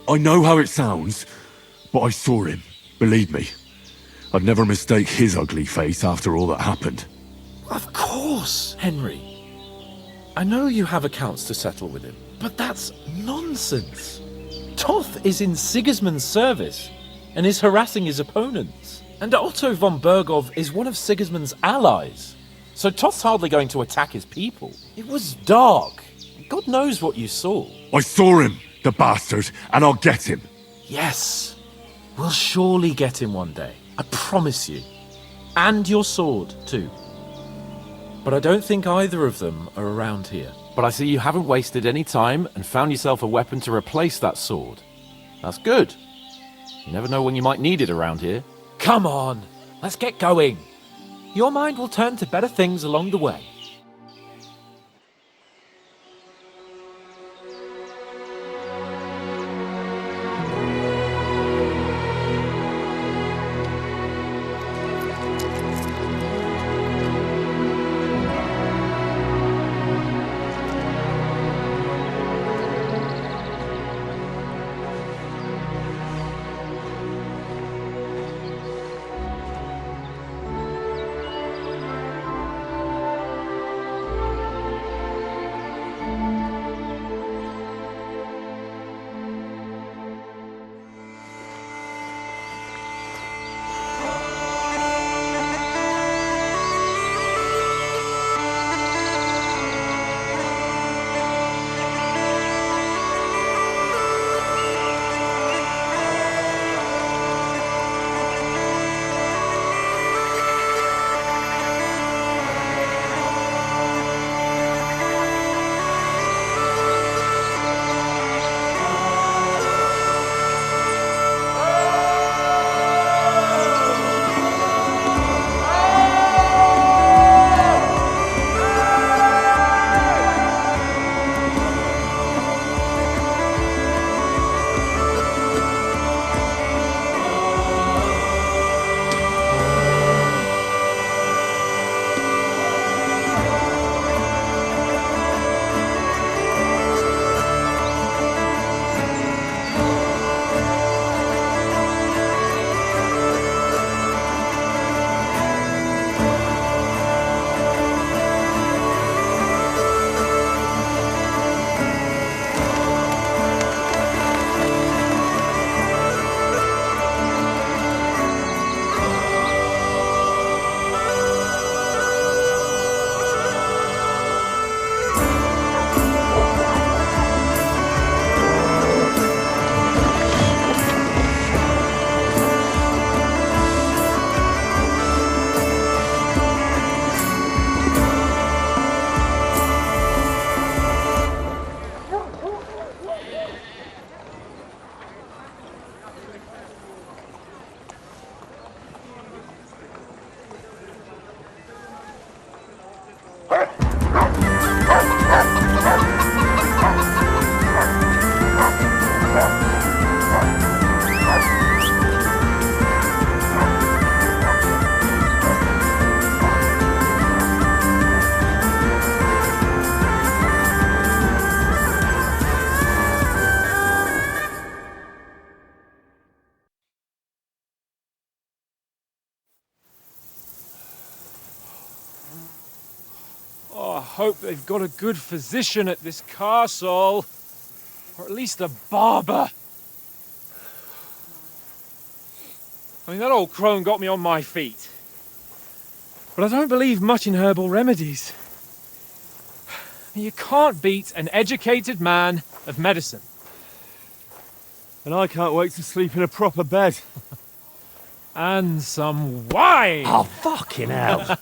I know how it sounds, but I saw him. Believe me. I'd never mistake his ugly face after all that happened. Of course, Henry. I know you have accounts to settle with him, but that's nonsense. Toth is in Sigismund's service and is harassing his opponents. And Otto von Bergov is one of Sigismund's allies. So Toth's hardly going to attack his people. It was dark. God knows what you saw. I saw him, the bastard, and I'll get him. Yes. We'll surely get him one day. I promise you. And your sword, too. But I don't think either of them are around here. But I see you haven't wasted any time and found yourself a weapon to replace that sword. That's good. You never know when you might need it around here. Come on, let's get going. Your mind will turn to better things along the way. hope they've got a good physician at this castle. Or at least a barber. I mean, that old crone got me on my feet. But I don't believe much in herbal remedies. You can't beat an educated man of medicine. And I can't wait to sleep in a proper bed. And some wine! Oh, fucking hell.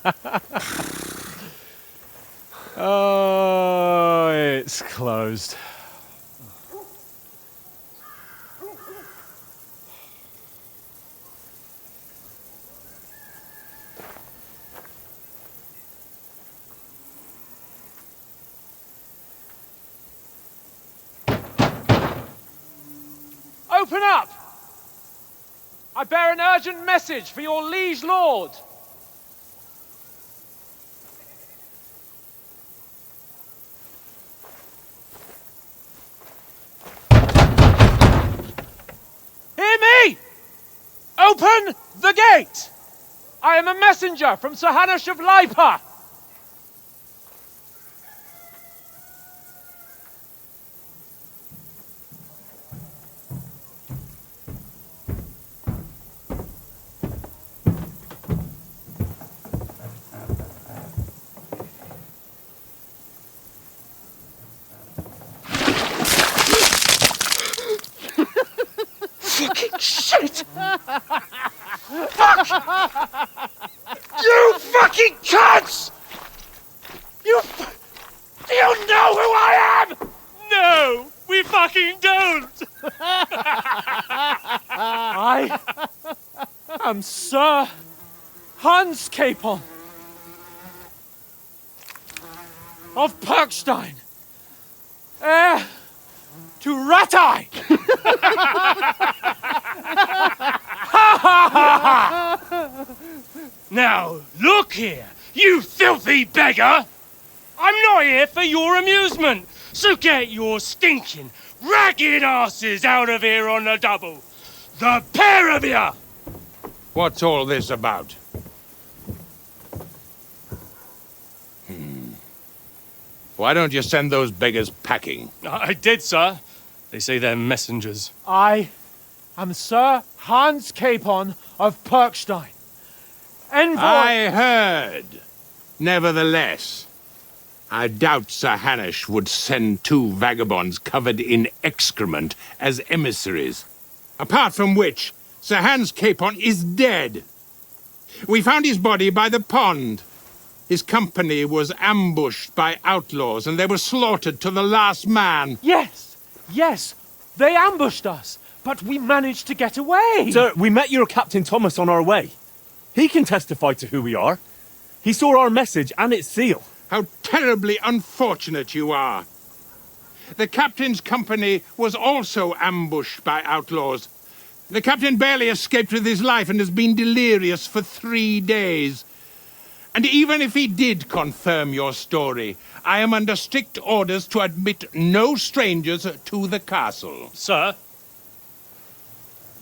Oh, it's closed. Open up! I bear an urgent message for your liege lord. Hear me! Open the gate! I am a messenger from Sir Hanush of Lipa. Fucking shit! Fuck! You fucking cunts! Do you know who I am? No, we fucking don't! I am Sir Hans Capon of Perkstein, heir to Ratai! Now, look here, you filthy beggar! I'm not here for your amusement, so get your stinking, ragged asses out of here on the double! The pair of you! What's all this about? Why don't you send those beggars packing? I did, sir. They say they're messengers. I am Sir Hans Capon of Perkstein. Envoy... I heard. Nevertheless, I doubt Sir Hanush would send two vagabonds covered in excrement as emissaries. Apart from which, Sir Hans Capon is dead. We found his body by the pond. His company was ambushed by outlaws, and they were slaughtered to the last man. Yes, yes, they ambushed us, but we managed to get away. Sir, we met your Captain Thomas on our way. He can testify to who we are. He saw our message and its seal. How terribly unfortunate you are. The captain's company was also ambushed by outlaws. The captain barely escaped with his life and has been delirious for 3 days. And even if he did confirm your story, I am under strict orders to admit no strangers to the castle. Sir?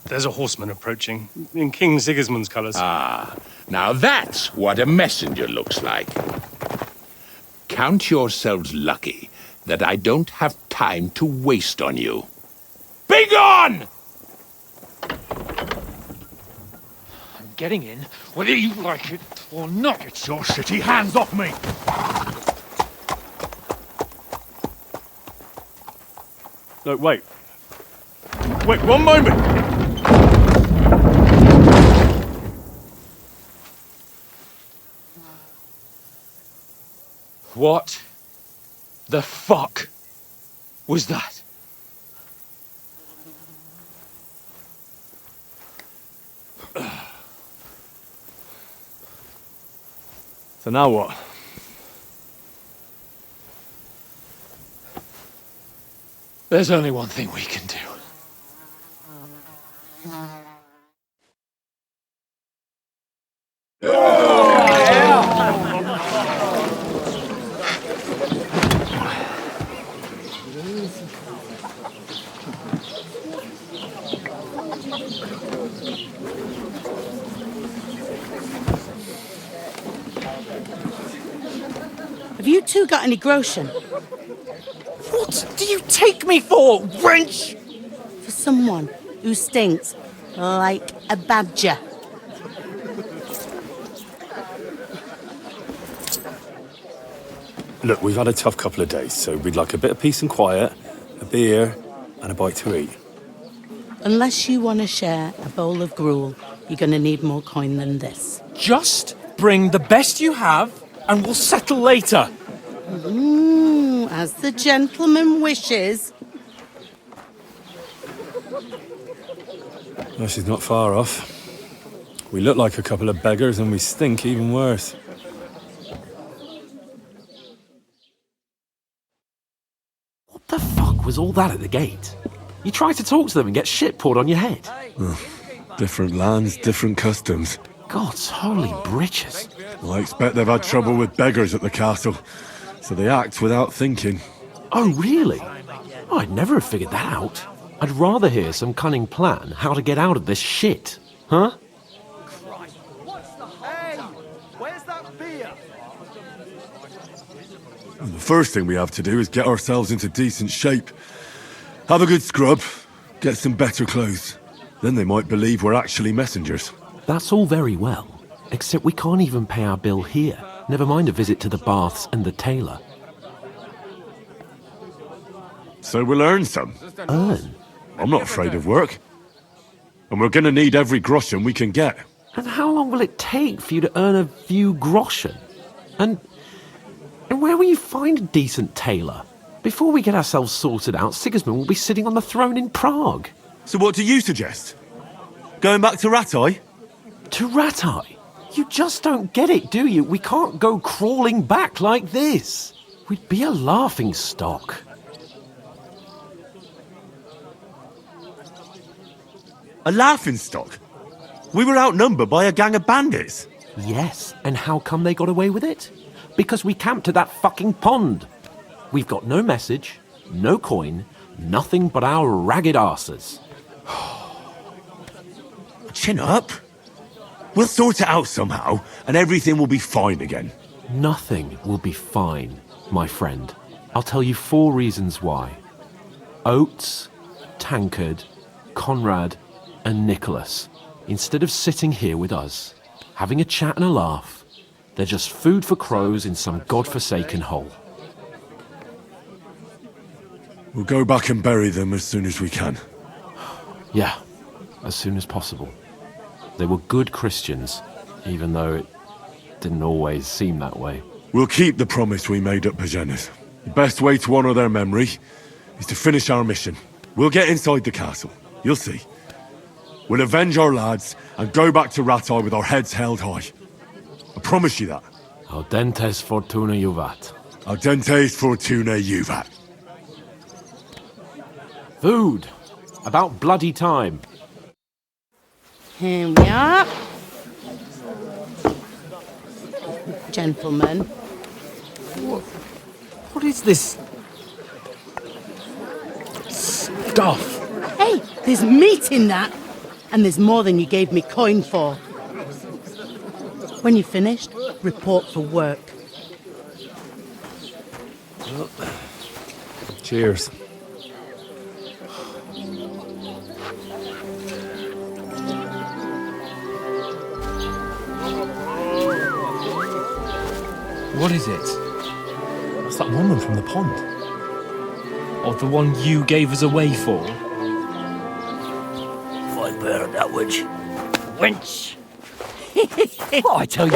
There's a horseman approaching, in King Sigismund's colours. Ah, now that's what a messenger looks like. Count yourselves lucky that I don't have time to waste on you. Be gone! I'm getting in, whether you like it or not. It's your city. Hands off me! No, wait. Wait, one moment! What the fuck was that? So now what? There's only one thing we can do. Have you two got any groschen? What do you take me for, wench? For someone who stinks like a badger. Look, we've had a tough couple of days, so we'd like a bit of peace and quiet, a beer, and a bite to eat. Unless you want to share a bowl of gruel, you're going to need more coin than this. Just bring the best you have, and we'll settle later. As the gentleman wishes. Well, she's not far off. We look like a couple of beggars, and we stink even worse. What the fuck was all that at the gate? You tried to talk to them and get shit poured on your head. Different lands, different customs. God's holy britches. Well, I expect they've had trouble with beggars at the castle, so they act without thinking. Oh, really? Oh, I'd never have figured that out. I'd rather hear some cunning plan how to get out of this shit. Huh? The first thing we have to do is get ourselves into decent shape. Have a good scrub, get some better clothes. Then they might believe we're actually messengers. That's all very well, except we can't even pay our bill here. Never mind a visit to the baths and the tailor. So we'll earn some. Earn? I'm not afraid of work. And we're gonna need every groschen we can get. And how long will it take for you to earn a few groschen? And where will you find a decent tailor? Before we get ourselves sorted out, Sigismund will be sitting on the throne in Prague. So what do you suggest? Going back to Rattay? To Rattay? You just don't get it, do you? We can't go crawling back like this. We'd be a laughing stock. A laughingstock? We were outnumbered by a gang of bandits. Yes, and how come they got away with it? Because we camped at that fucking pond. We've got no message, no coin, nothing but our ragged arses. Chin up. We'll sort it out somehow, and everything will be fine again. Nothing will be fine, my friend. I'll tell you 4 reasons why. Oates, Tankard, Conrad, and Nicholas, instead of sitting here with us, having a chat and a laugh, they're just food for crows in some godforsaken hole. We'll go back and bury them as soon as we can. Yeah, as soon as possible. They were good Christians, even though it didn't always seem that way. We'll keep the promise we made at Pagenes. The best way to honour their memory is to finish our mission. We'll get inside the castle. You'll see. We'll avenge our lads and go back to Rattay with our heads held high. I promise you that. Audentes fortuna juvat. Audentes fortuna juvat. Food. About bloody time. Here we are. Gentlemen. What is this stuff? Hey, there's meat in that. And there's more than you gave me coin for. When you're finished, report for work. Cheers. What is it? It's that woman from the pond. Or the one you gave us away for. I bear that witch. Wench! What I tell ya?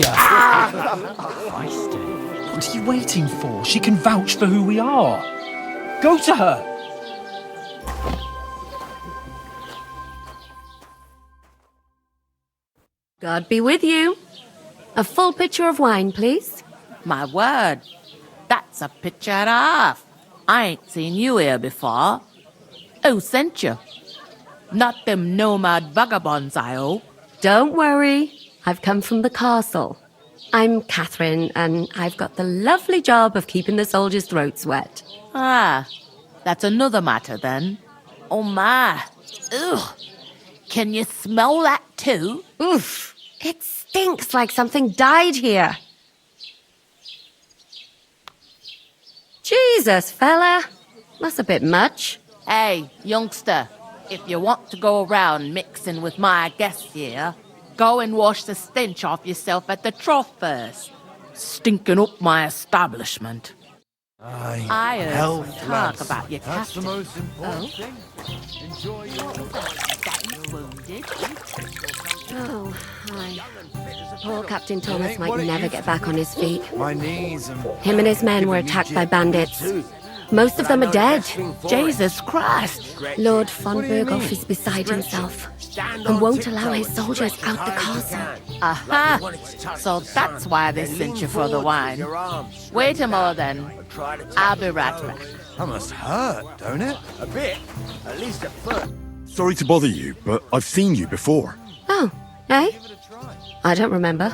What are you waiting for? She can vouch for who we are. Go to her. God be with you. A full pitcher of wine, please. My word, that's a picture and a half. I ain't seen you here before. Who sent you? Not them nomad vagabonds, I hope. Don't worry. I've come from the castle. I'm Catherine, and I've got the lovely job of keeping the soldiers' throats wet. Ah, that's another matter then. Oh my. Ugh. Can you smell that too? Oof. It stinks like something died here. Jesus, fella. That's a bit much. Hey, youngster, if you want to go around mixing with my guests here, go and wash the stench off yourself at the trough first. Stinking up my establishment. I heard health, some talk lads. about your That's the captain. most important thing. Enjoy your That you wounded? Oh, hi. Poor Captain Thomas might never get back on his feet. My knees and Him and his men were attacked by bandits. Most of them are dead. Jesus Christ! Lord von Berghoff is beside himself and won't allow his soldiers out the castle. Aha! So that's why they sent you for the wine. Wait a moment then. I'll be right back. That must hurt, don't it? A bit. At least at first. Sorry to bother you, but I've seen you before. Oh, eh? I don't remember.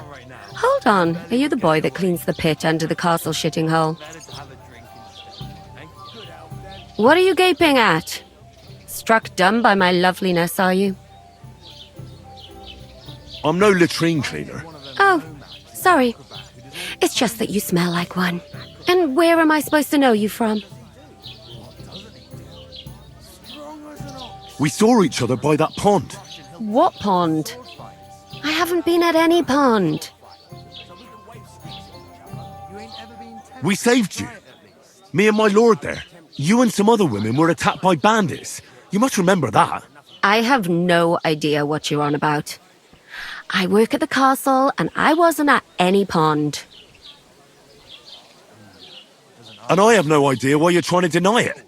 Hold on, are you the boy that cleans the pit under the castle shitting hole? What are you gaping at? Struck dumb by my loveliness, are you? I'm no latrine cleaner. Oh, sorry. It's just that you smell like one. And where am I supposed to know you from? We saw each other by that pond. What pond? I haven't been at any pond. We saved you. Me and my lord there. You and some other women were attacked by bandits. You must remember that. I have no idea what you're on about. I work at the castle, and I wasn't at any pond. And I have no idea why you're trying to deny it.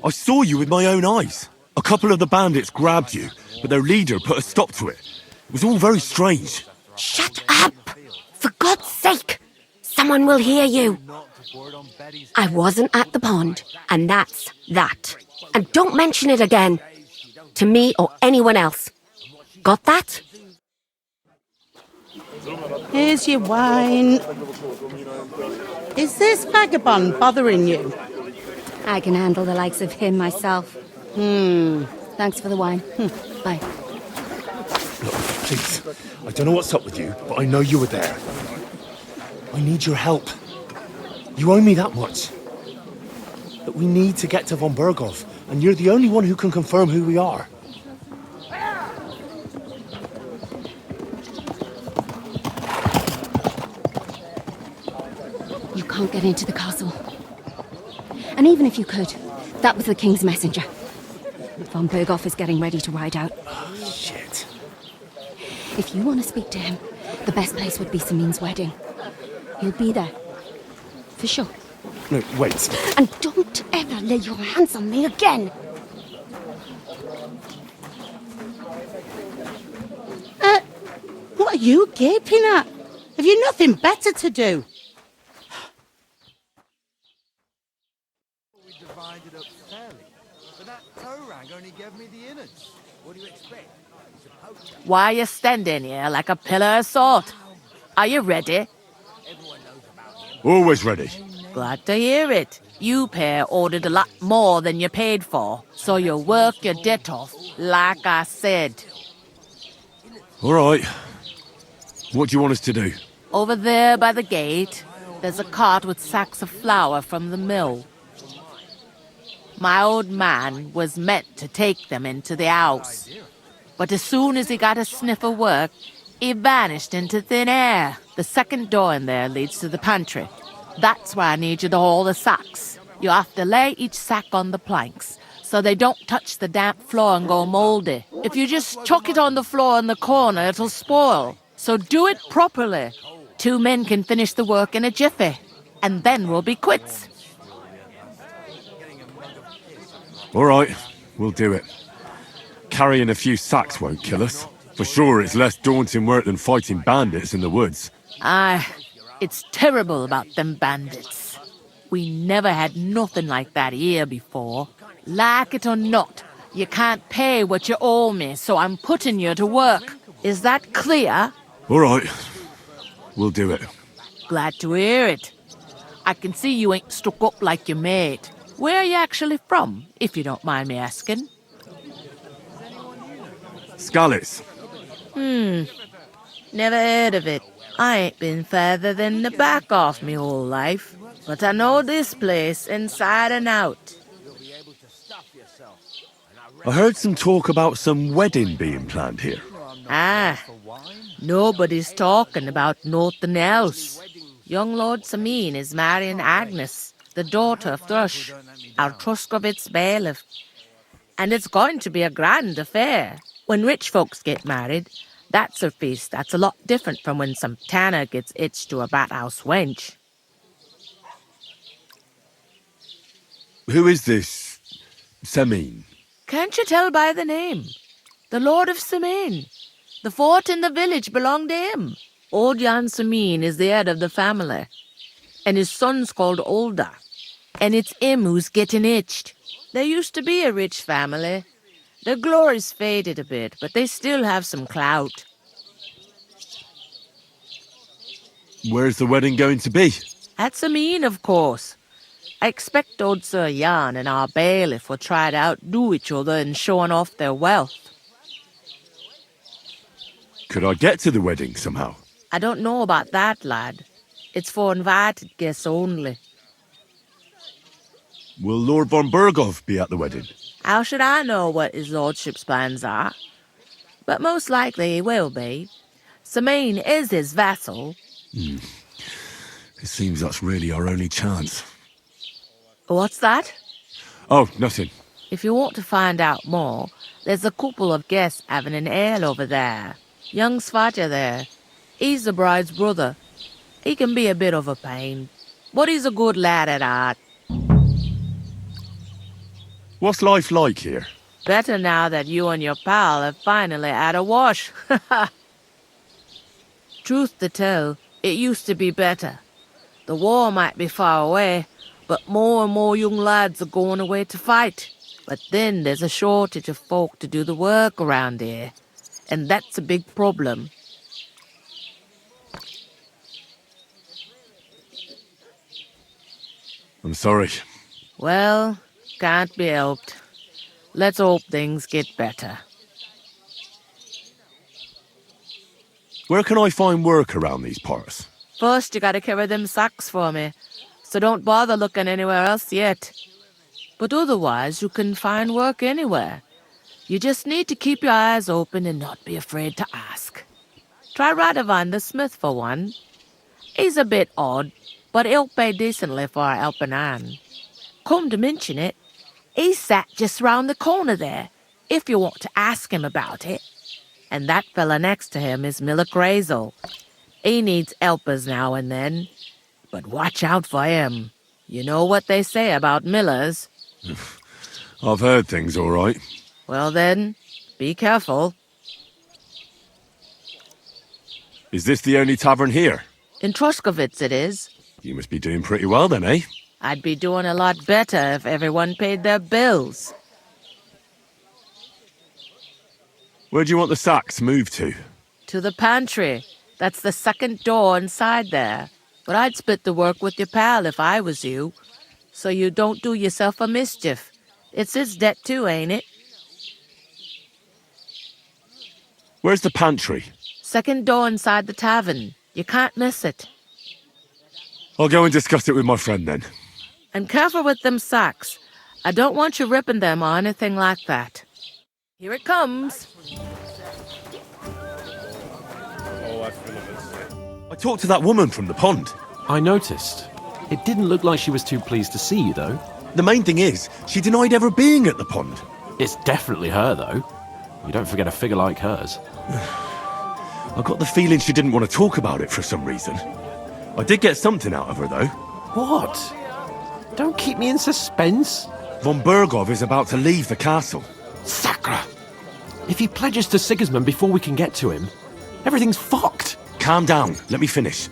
I saw you with my own eyes. A couple of the bandits grabbed you, but their leader put a stop to it. It was all very strange. Shut up! For God's sake! Someone will hear you. I wasn't at the pond, and that's that. And don't mention it again. To me or anyone else. Got that? Here's your wine. Is this vagabond bothering you? I can handle the likes of him myself. Thanks for the wine. Bye. Look, please. I don't know what's up with you, but I know you were there. I need your help. You owe me that much. But we need to get to von Berghoff, and you're the only one who can confirm who we are. You can't get into the castle. And even if you could, that was the king's messenger. Von Berghoff is getting ready to ride out. Oh, shit. If you want to speak to him, the best place would be Samin's wedding. He'll be there. For sure. No, wait. And don't ever lay your hands on me again! What are you gaping at? Have you nothing better to do? We divided up fairly, but that toe rag only gave me the innards. What do you expect? Why are you standing here like a pillar of salt? Are you ready? Always ready. Glad to hear it. You pair ordered a lot more than you paid for, so you'll work your debt off, like I said. All right. What do you want us to do? Over there by the gate, there's a cart with sacks of flour from the mill. My old man was meant to take them into the house, but as soon as he got a sniff of work, he vanished into thin air. The second door in there leads to the pantry. That's why I need you to haul the sacks. You have to lay each sack on the planks, so they don't touch the damp floor and go mouldy. If you just chuck it on the floor in the corner, it'll spoil. So do it properly. 2 men can finish the work in a jiffy, and then we'll be quits. All right, we'll do it. Carrying a few sacks won't kill us. For sure, it's less daunting work than fighting bandits in the woods. Aye, it's terrible about them bandits. We never had nothing like that here before. Like it or not, you can't pay what you owe me, so I'm putting you to work. Is that clear? All right, we'll do it. Glad to hear it. I can see you ain't stuck up like your mate. Where are you actually from, if you don't mind me asking? Scallis. Never heard of it. I ain't been further than the back off me whole life. but I know this place inside and out. I heard some talk about some wedding being planned here. Ah, nobody's talking about nothing else. Young Lord Samin is marrying Agnes, the daughter of Thrush, our Truscovitz bailiff. And it's going to be a grand affair. When rich folks get married, that's a feast that's a lot different from when some tanner gets hitched to a bat-house wench. Who is this Samin? Can't you tell by the name? The Lord of Samin. The fort and the village belong to him. Old Jan Samin is the head of the family, and his son's called Olda. And it's him who's getting hitched. There used to be a rich family. Their glory's faded a bit, but they still have some clout. Where's the wedding going to be? At Samin, of course. I expect old Sir Jan and our bailiff will try to outdo each other in showing off their wealth. Could I get to the wedding somehow? I don't know about that, lad. It's for invited guests only. Will Lord von Berghoff be at the wedding? How should I know what his lordship's plans are? But most likely he will be. Samin is his vassal. It seems that's really our only chance. What's that? Oh, nothing. If you want to find out more, there's a couple of guests having an ale over there. Young Svatja there. He's the bride's brother. He can be a bit of a pain, but he's a good lad at heart. What's life like here? Better now that you and your pal have finally had a wash. Truth to tell, it used to be better. The war might be far away, but more and more young lads are going away to fight. But then there's a shortage of folk to do the work around here, and that's a big problem. I'm sorry. Well, can't be helped. Let's hope things get better. Where can I find work around these parts? First, you gotta carry them sacks for me, so don't bother looking anywhere else yet. But otherwise, you can find work anywhere. You just need to keep your eyes open and not be afraid to ask. Try Radovan the smith for one. He's a bit odd, but he'll pay decently for a helping hand. Come to mention it, he's sat just round the corner there, if you want to ask him about it. And that fella next to him is Miller Crazel. He needs helpers now and then, but watch out for him. You know what they say about Millers. I've heard things, all right. Well then, be careful. Is this the only tavern here? In Truscovitz it is. You must be doing pretty well then, eh? I'd be doing a lot better if everyone paid their bills. Where do you want the sacks moved to? To the pantry. That's the second door inside there. But I'd split the work with your pal if I was you, so you don't do yourself a mischief. It's his debt too, ain't it? Where's the pantry? Second door inside the tavern. You can't miss it. I'll go and discuss it with my friend then. And careful with them sacks. I don't want you ripping them or anything like that. Here it comes. I talked to that woman from the pond. I noticed. It didn't look like she was too pleased to see you, though. The main thing is, she denied ever being at the pond. It's definitely her, though. You don't forget a figure like hers. I got the feeling she didn't want to talk about it for some reason. I did get something out of her, though. What? Don't keep me in suspense. Von Berghoff is about to leave the castle. Sacra! If he pledges to Sigismund before we can get to him, everything's fucked. Calm down, let me finish.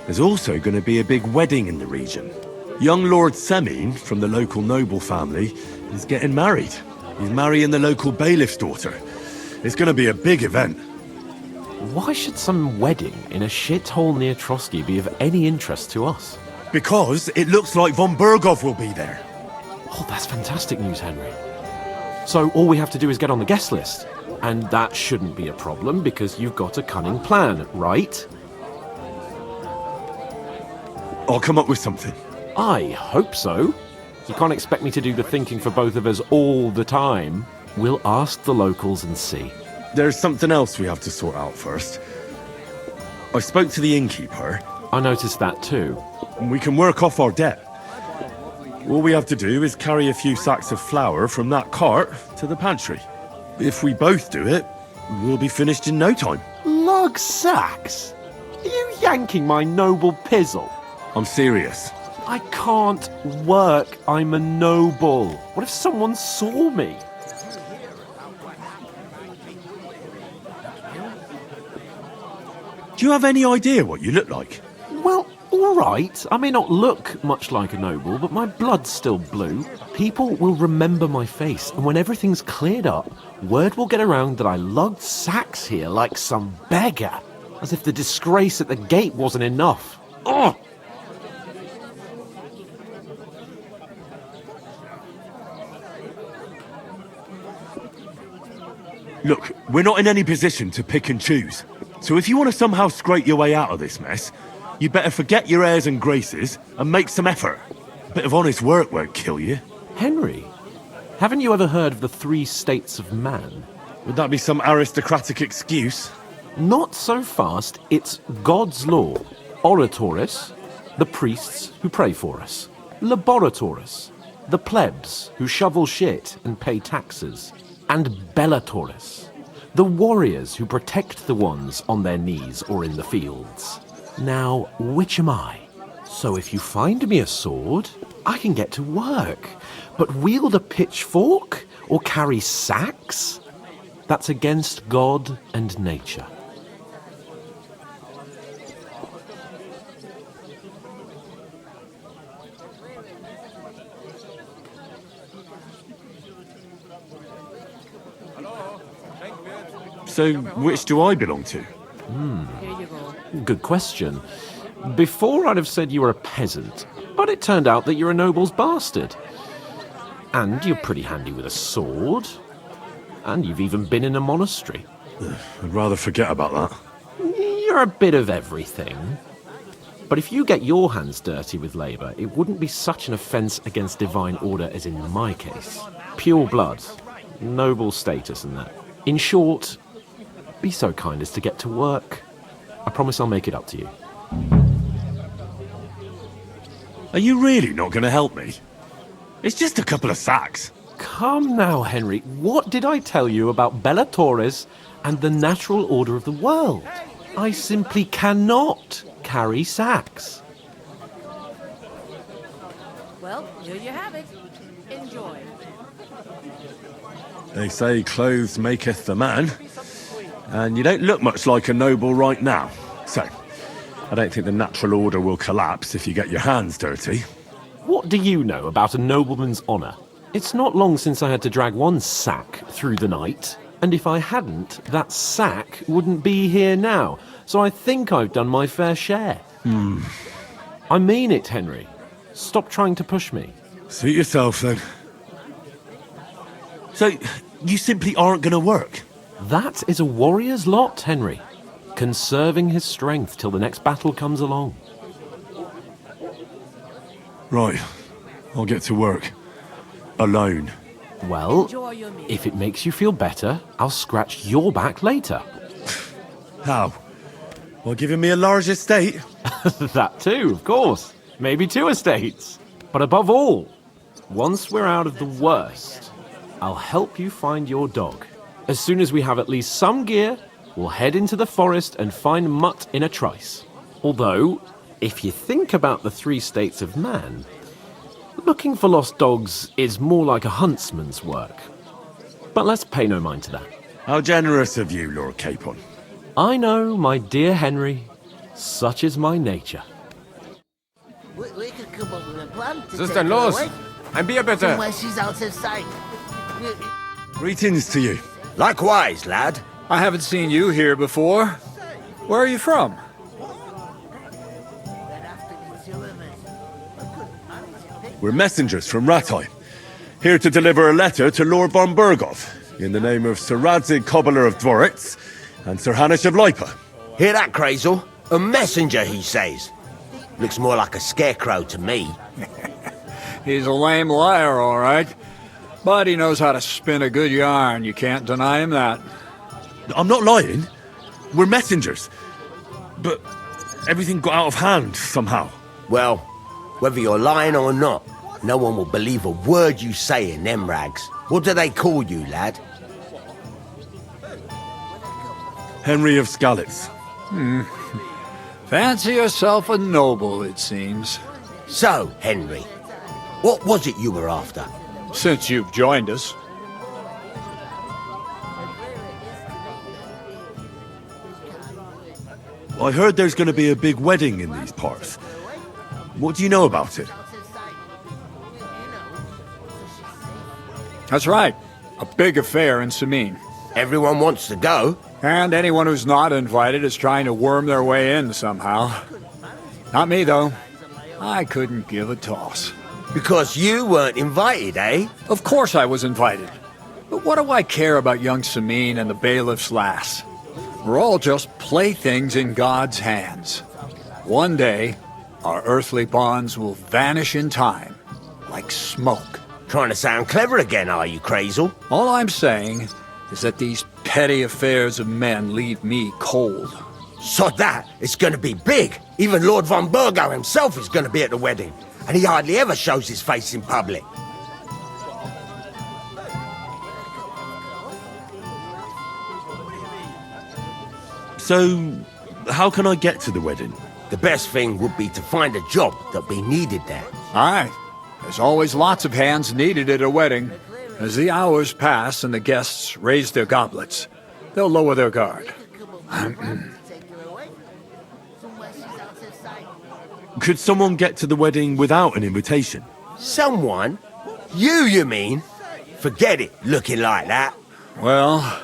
There's also going to be a big wedding in the region. Young Lord Semin, from the local noble family, is getting married. He's marrying the local bailiff's daughter. It's going to be a big event. Why should some wedding in a shithole near Trotsky be of any interest to us? Because it looks like von Berghoff will be there. Oh, that's fantastic news, Henry. So all we have to do is get on the guest list. And that shouldn't be a problem because you've got a cunning plan, right? I'll come up with something. I hope so. You can't expect me to do the thinking for both of us all the time. We'll ask the locals and see. There's something else we have to sort out first. I spoke to the innkeeper. I noticed that too. And we can work off our debt. All we have to do is carry a few sacks of flour from that cart to the pantry. If we both do it, we'll be finished in no time. Lug sacks? Are you yanking my noble pizzle? I'm serious. I can't work. I'm a noble. What if someone saw me? Do you have any idea what you look like? Well, all right. I may not look much like a noble, but my blood's still blue. People will remember my face, and when everything's cleared up, word will get around that I lugged sacks here like some beggar. As if the disgrace at the gate wasn't enough. Ugh! Look, we're not in any position to pick and choose. So if you want to somehow scrape your way out of this mess, you better forget your airs and graces and make some effort. A bit of honest work won't kill you. Henry, haven't you ever heard of the 3 states of man? Would that be some aristocratic excuse? Not so fast. It's God's law. Oratoris, the priests who pray for us. Laboratoris, the plebs who shovel shit and pay taxes. And Bellatoris, the warriors who protect the ones on their knees or in the fields. Now, which am I? So if you find me a sword, I can get to work. But wield a pitchfork or carry sacks? That's against God and nature. So, which do I belong to? Good question. Before I'd have said you were a peasant, but it turned out that you're a noble's bastard. And you're pretty handy with a sword. And you've even been in a monastery. I'd rather forget about that. You're a bit of everything. But if you get your hands dirty with labour, it wouldn't be such an offence against divine order as in my case. Pure blood, noble status and that. In short, be so kind as to get to work. I promise I'll make it up to you. Are you really not going to help me? It's just a couple of sacks. Come now, Henry. What did I tell you about Bellatoris and the natural order of the world? I simply cannot carry sacks. Well, here you have it. Enjoy. They say clothes maketh the man. And you don't look much like a noble right now. So, I don't think the natural order will collapse if you get your hands dirty. What do you know about a nobleman's honour? It's not long since I had to drag one sack through the night, and if I hadn't, that sack wouldn't be here now. So I think I've done my fair share. I mean it, Henry. Stop trying to push me. Suit yourself, then. So, you simply aren't going to work? That is a warrior's lot, Henry. Conserving his strength till the next battle comes along. Right. I'll get to work. Alone. Well, if it makes you feel better, I'll scratch your back later. How? While giving me a large estate? That too, of course. Maybe 2 estates. But above all, once we're out of the worst, I'll help you find your dog. As soon as we have at least some gear, we'll head into the forest and find Mutt in a trice. Although, if you think about the 3 states of man, looking for lost dogs is more like a huntsman's work. But let's pay no mind to that. How generous of you, Lord Capon. I know, my dear Henry. Such is my nature. We could come up with a plan to Sister take her Los, away. ein Bier bitte. Somewhere she's out of sight. Greetings to you. Likewise, lad. I haven't seen you here before. Where are you from? We're messengers from Rattay, here to deliver a letter to Lord von Burgov, in the name of Sir Radzig Cobbler of Dworitz and Sir Hanish of Lipa. Hear that, Crazel? A messenger, he says. Looks more like a scarecrow to me. He's a lame liar, all right. But he knows how to spin a good yarn. You can't deny him that. I'm not lying. We're messengers. But everything got out of hand somehow. Well, whether you're lying or not, no one will believe a word you say in them rags. What do they call you, lad? Henry of Skalitz. Fancy yourself a noble, it seems. So, Henry, what was it you were after? Since you've joined us. I heard there's going to be a big wedding in these parts. What do you know about it? That's right. A big affair in Sameen. Everyone wants to go. And anyone who's not invited is trying to worm their way in somehow. Not me, though. I couldn't give a toss. Because you weren't invited, eh? Of course I was invited. But what do I care about young Sameen and the bailiff's lass? We're all just playthings in God's hands. One day, our earthly bonds will vanish in time, like smoke. Trying to sound clever again, are you, Crazel? All I'm saying is that these petty affairs of men leave me cold. So that, it's gonna be big. Even Lord von Burgo himself is gonna be at the wedding. And he hardly ever shows his face in public. So, how can I get to the wedding? The best thing would be to find a job that'll be needed there. Aye. There's always lots of hands needed at a wedding. As the hours pass and the guests raise their goblets, they'll lower their guard. Could someone get to the wedding without an invitation? Someone? You mean? Forget it, looking like that. Well,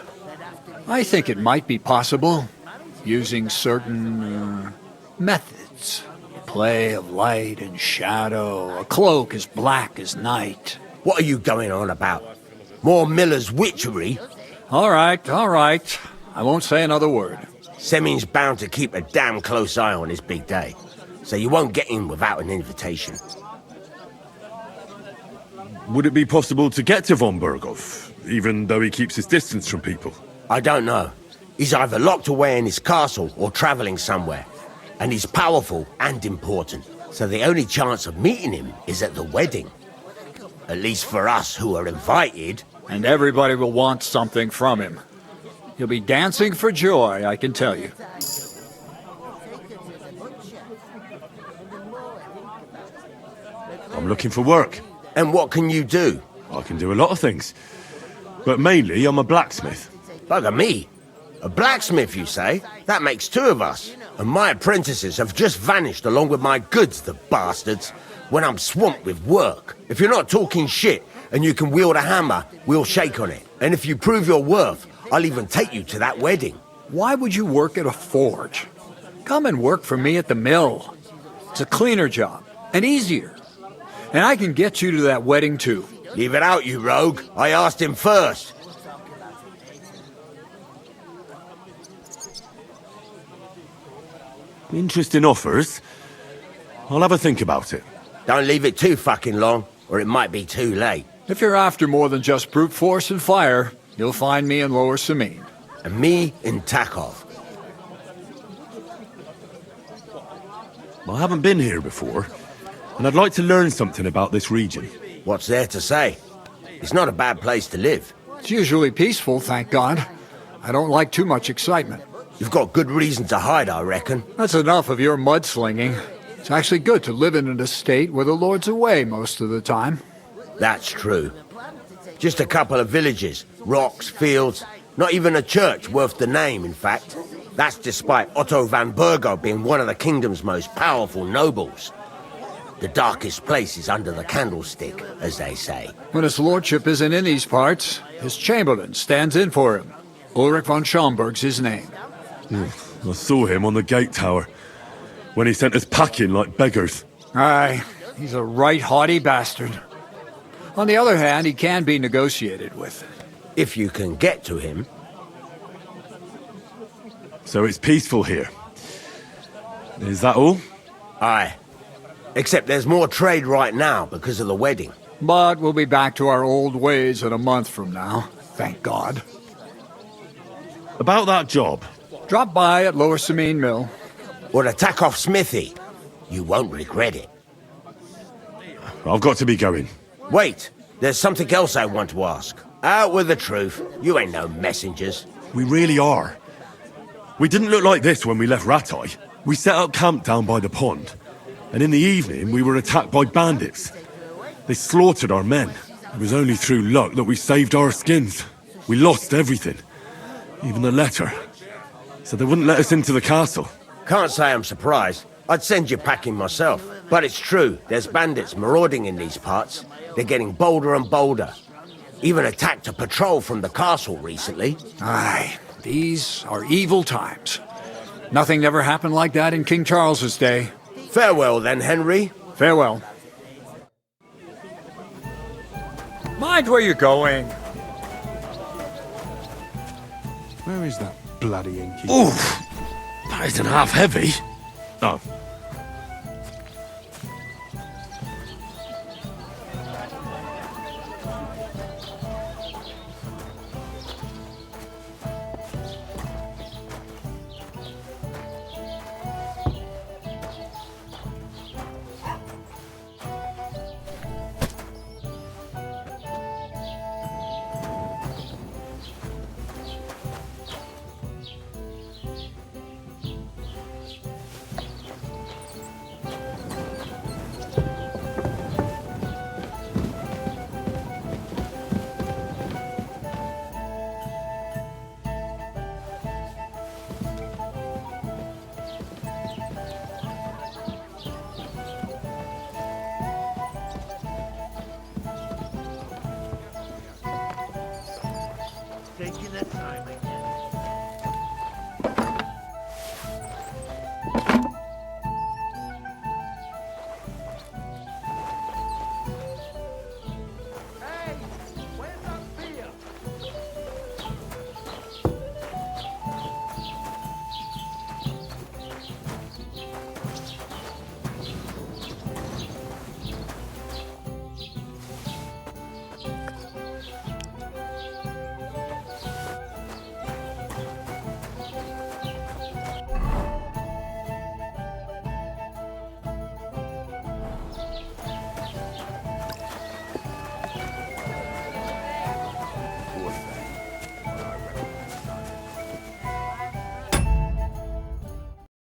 I think it might be possible, using certain methods. Play of light and shadow, a cloak as black as night. What are you going on about? More Miller's witchery? All right. I won't say another word. Semin's bound to keep a damn close eye on his big day, so you won't get in without an invitation. Would it be possible to get to von Burgov, even though he keeps his distance from people? I don't know. He's either locked away in his castle or travelling somewhere. And he's powerful and important, so the only chance of meeting him is at the wedding. At least for us who are invited. And everybody will want something from him. He'll be dancing for joy, I can tell you. I'm looking for work. And what can you do? I can do a lot of things. But mainly, I'm a blacksmith. Bugger me. A blacksmith, you say? That makes two of us. And my apprentices have just vanished along with my goods, the bastards, when I'm swamped with work. If you're not talking shit and you can wield a hammer, we'll shake on it. And if you prove your worth, I'll even take you to that wedding. Why would you work at a forge? Come and work for me at the mill. It's a cleaner job, and easier. And I can get you to that wedding, too. Leave it out, you rogue. I asked him first. Interesting offers. I'll have a think about it. Don't leave it too fucking long, or it might be too late. If you're after more than just brute force and fire, you'll find me in Lower Sameen. And me in Takov. I haven't been here before, and I'd like to learn something about this region. What's there to say? It's not a bad place to live. It's usually peaceful, thank God. I don't like too much excitement. You've got good reason to hide, I reckon. That's enough of your mudslinging. It's actually good to live in an estate where the Lord's away most of the time. That's true. Just a couple of villages, rocks, fields, not even a church worth the name, in fact. That's despite Otto van Burgo being one of the kingdom's most powerful nobles. The darkest place is under the candlestick, as they say. When his lordship isn't in these parts, his chamberlain stands in for him. Ulrich von Schomberg's his name. I saw him on the gate tower, when he sent us packing like beggars. Aye, he's a right haughty bastard. On the other hand, he can be negotiated with. If you can get to him. So it's peaceful here. Is that all? Aye, Except there's more trade right now because of the wedding. But we'll be back to our old ways in a month from now. Thank God. About that job. Drop by at Lower Samine Mill. Or attack off Smithy. You won't regret it. I've got to be going. Wait, there's something else I want to ask. Out with the truth. You ain't no messengers. We really are. We didn't look like this when we left Ratai. We set up camp down by the pond. And in the evening, we were attacked by bandits. They slaughtered our men. It was only through luck that we saved our skins. We lost everything. Even the letter. So they wouldn't let us into the castle. Can't say I'm surprised. I'd send you packing myself. But it's true, there's bandits marauding in these parts. They're getting bolder and bolder. Even attacked a patrol from the castle recently. Aye, these are evil times. Nothing ever happened like that in King Charles's day. Farewell then, Henry. Farewell. Mind where you're going. Where is that bloody inky? Oof! That isn't half heavy. Oh. Taking the time.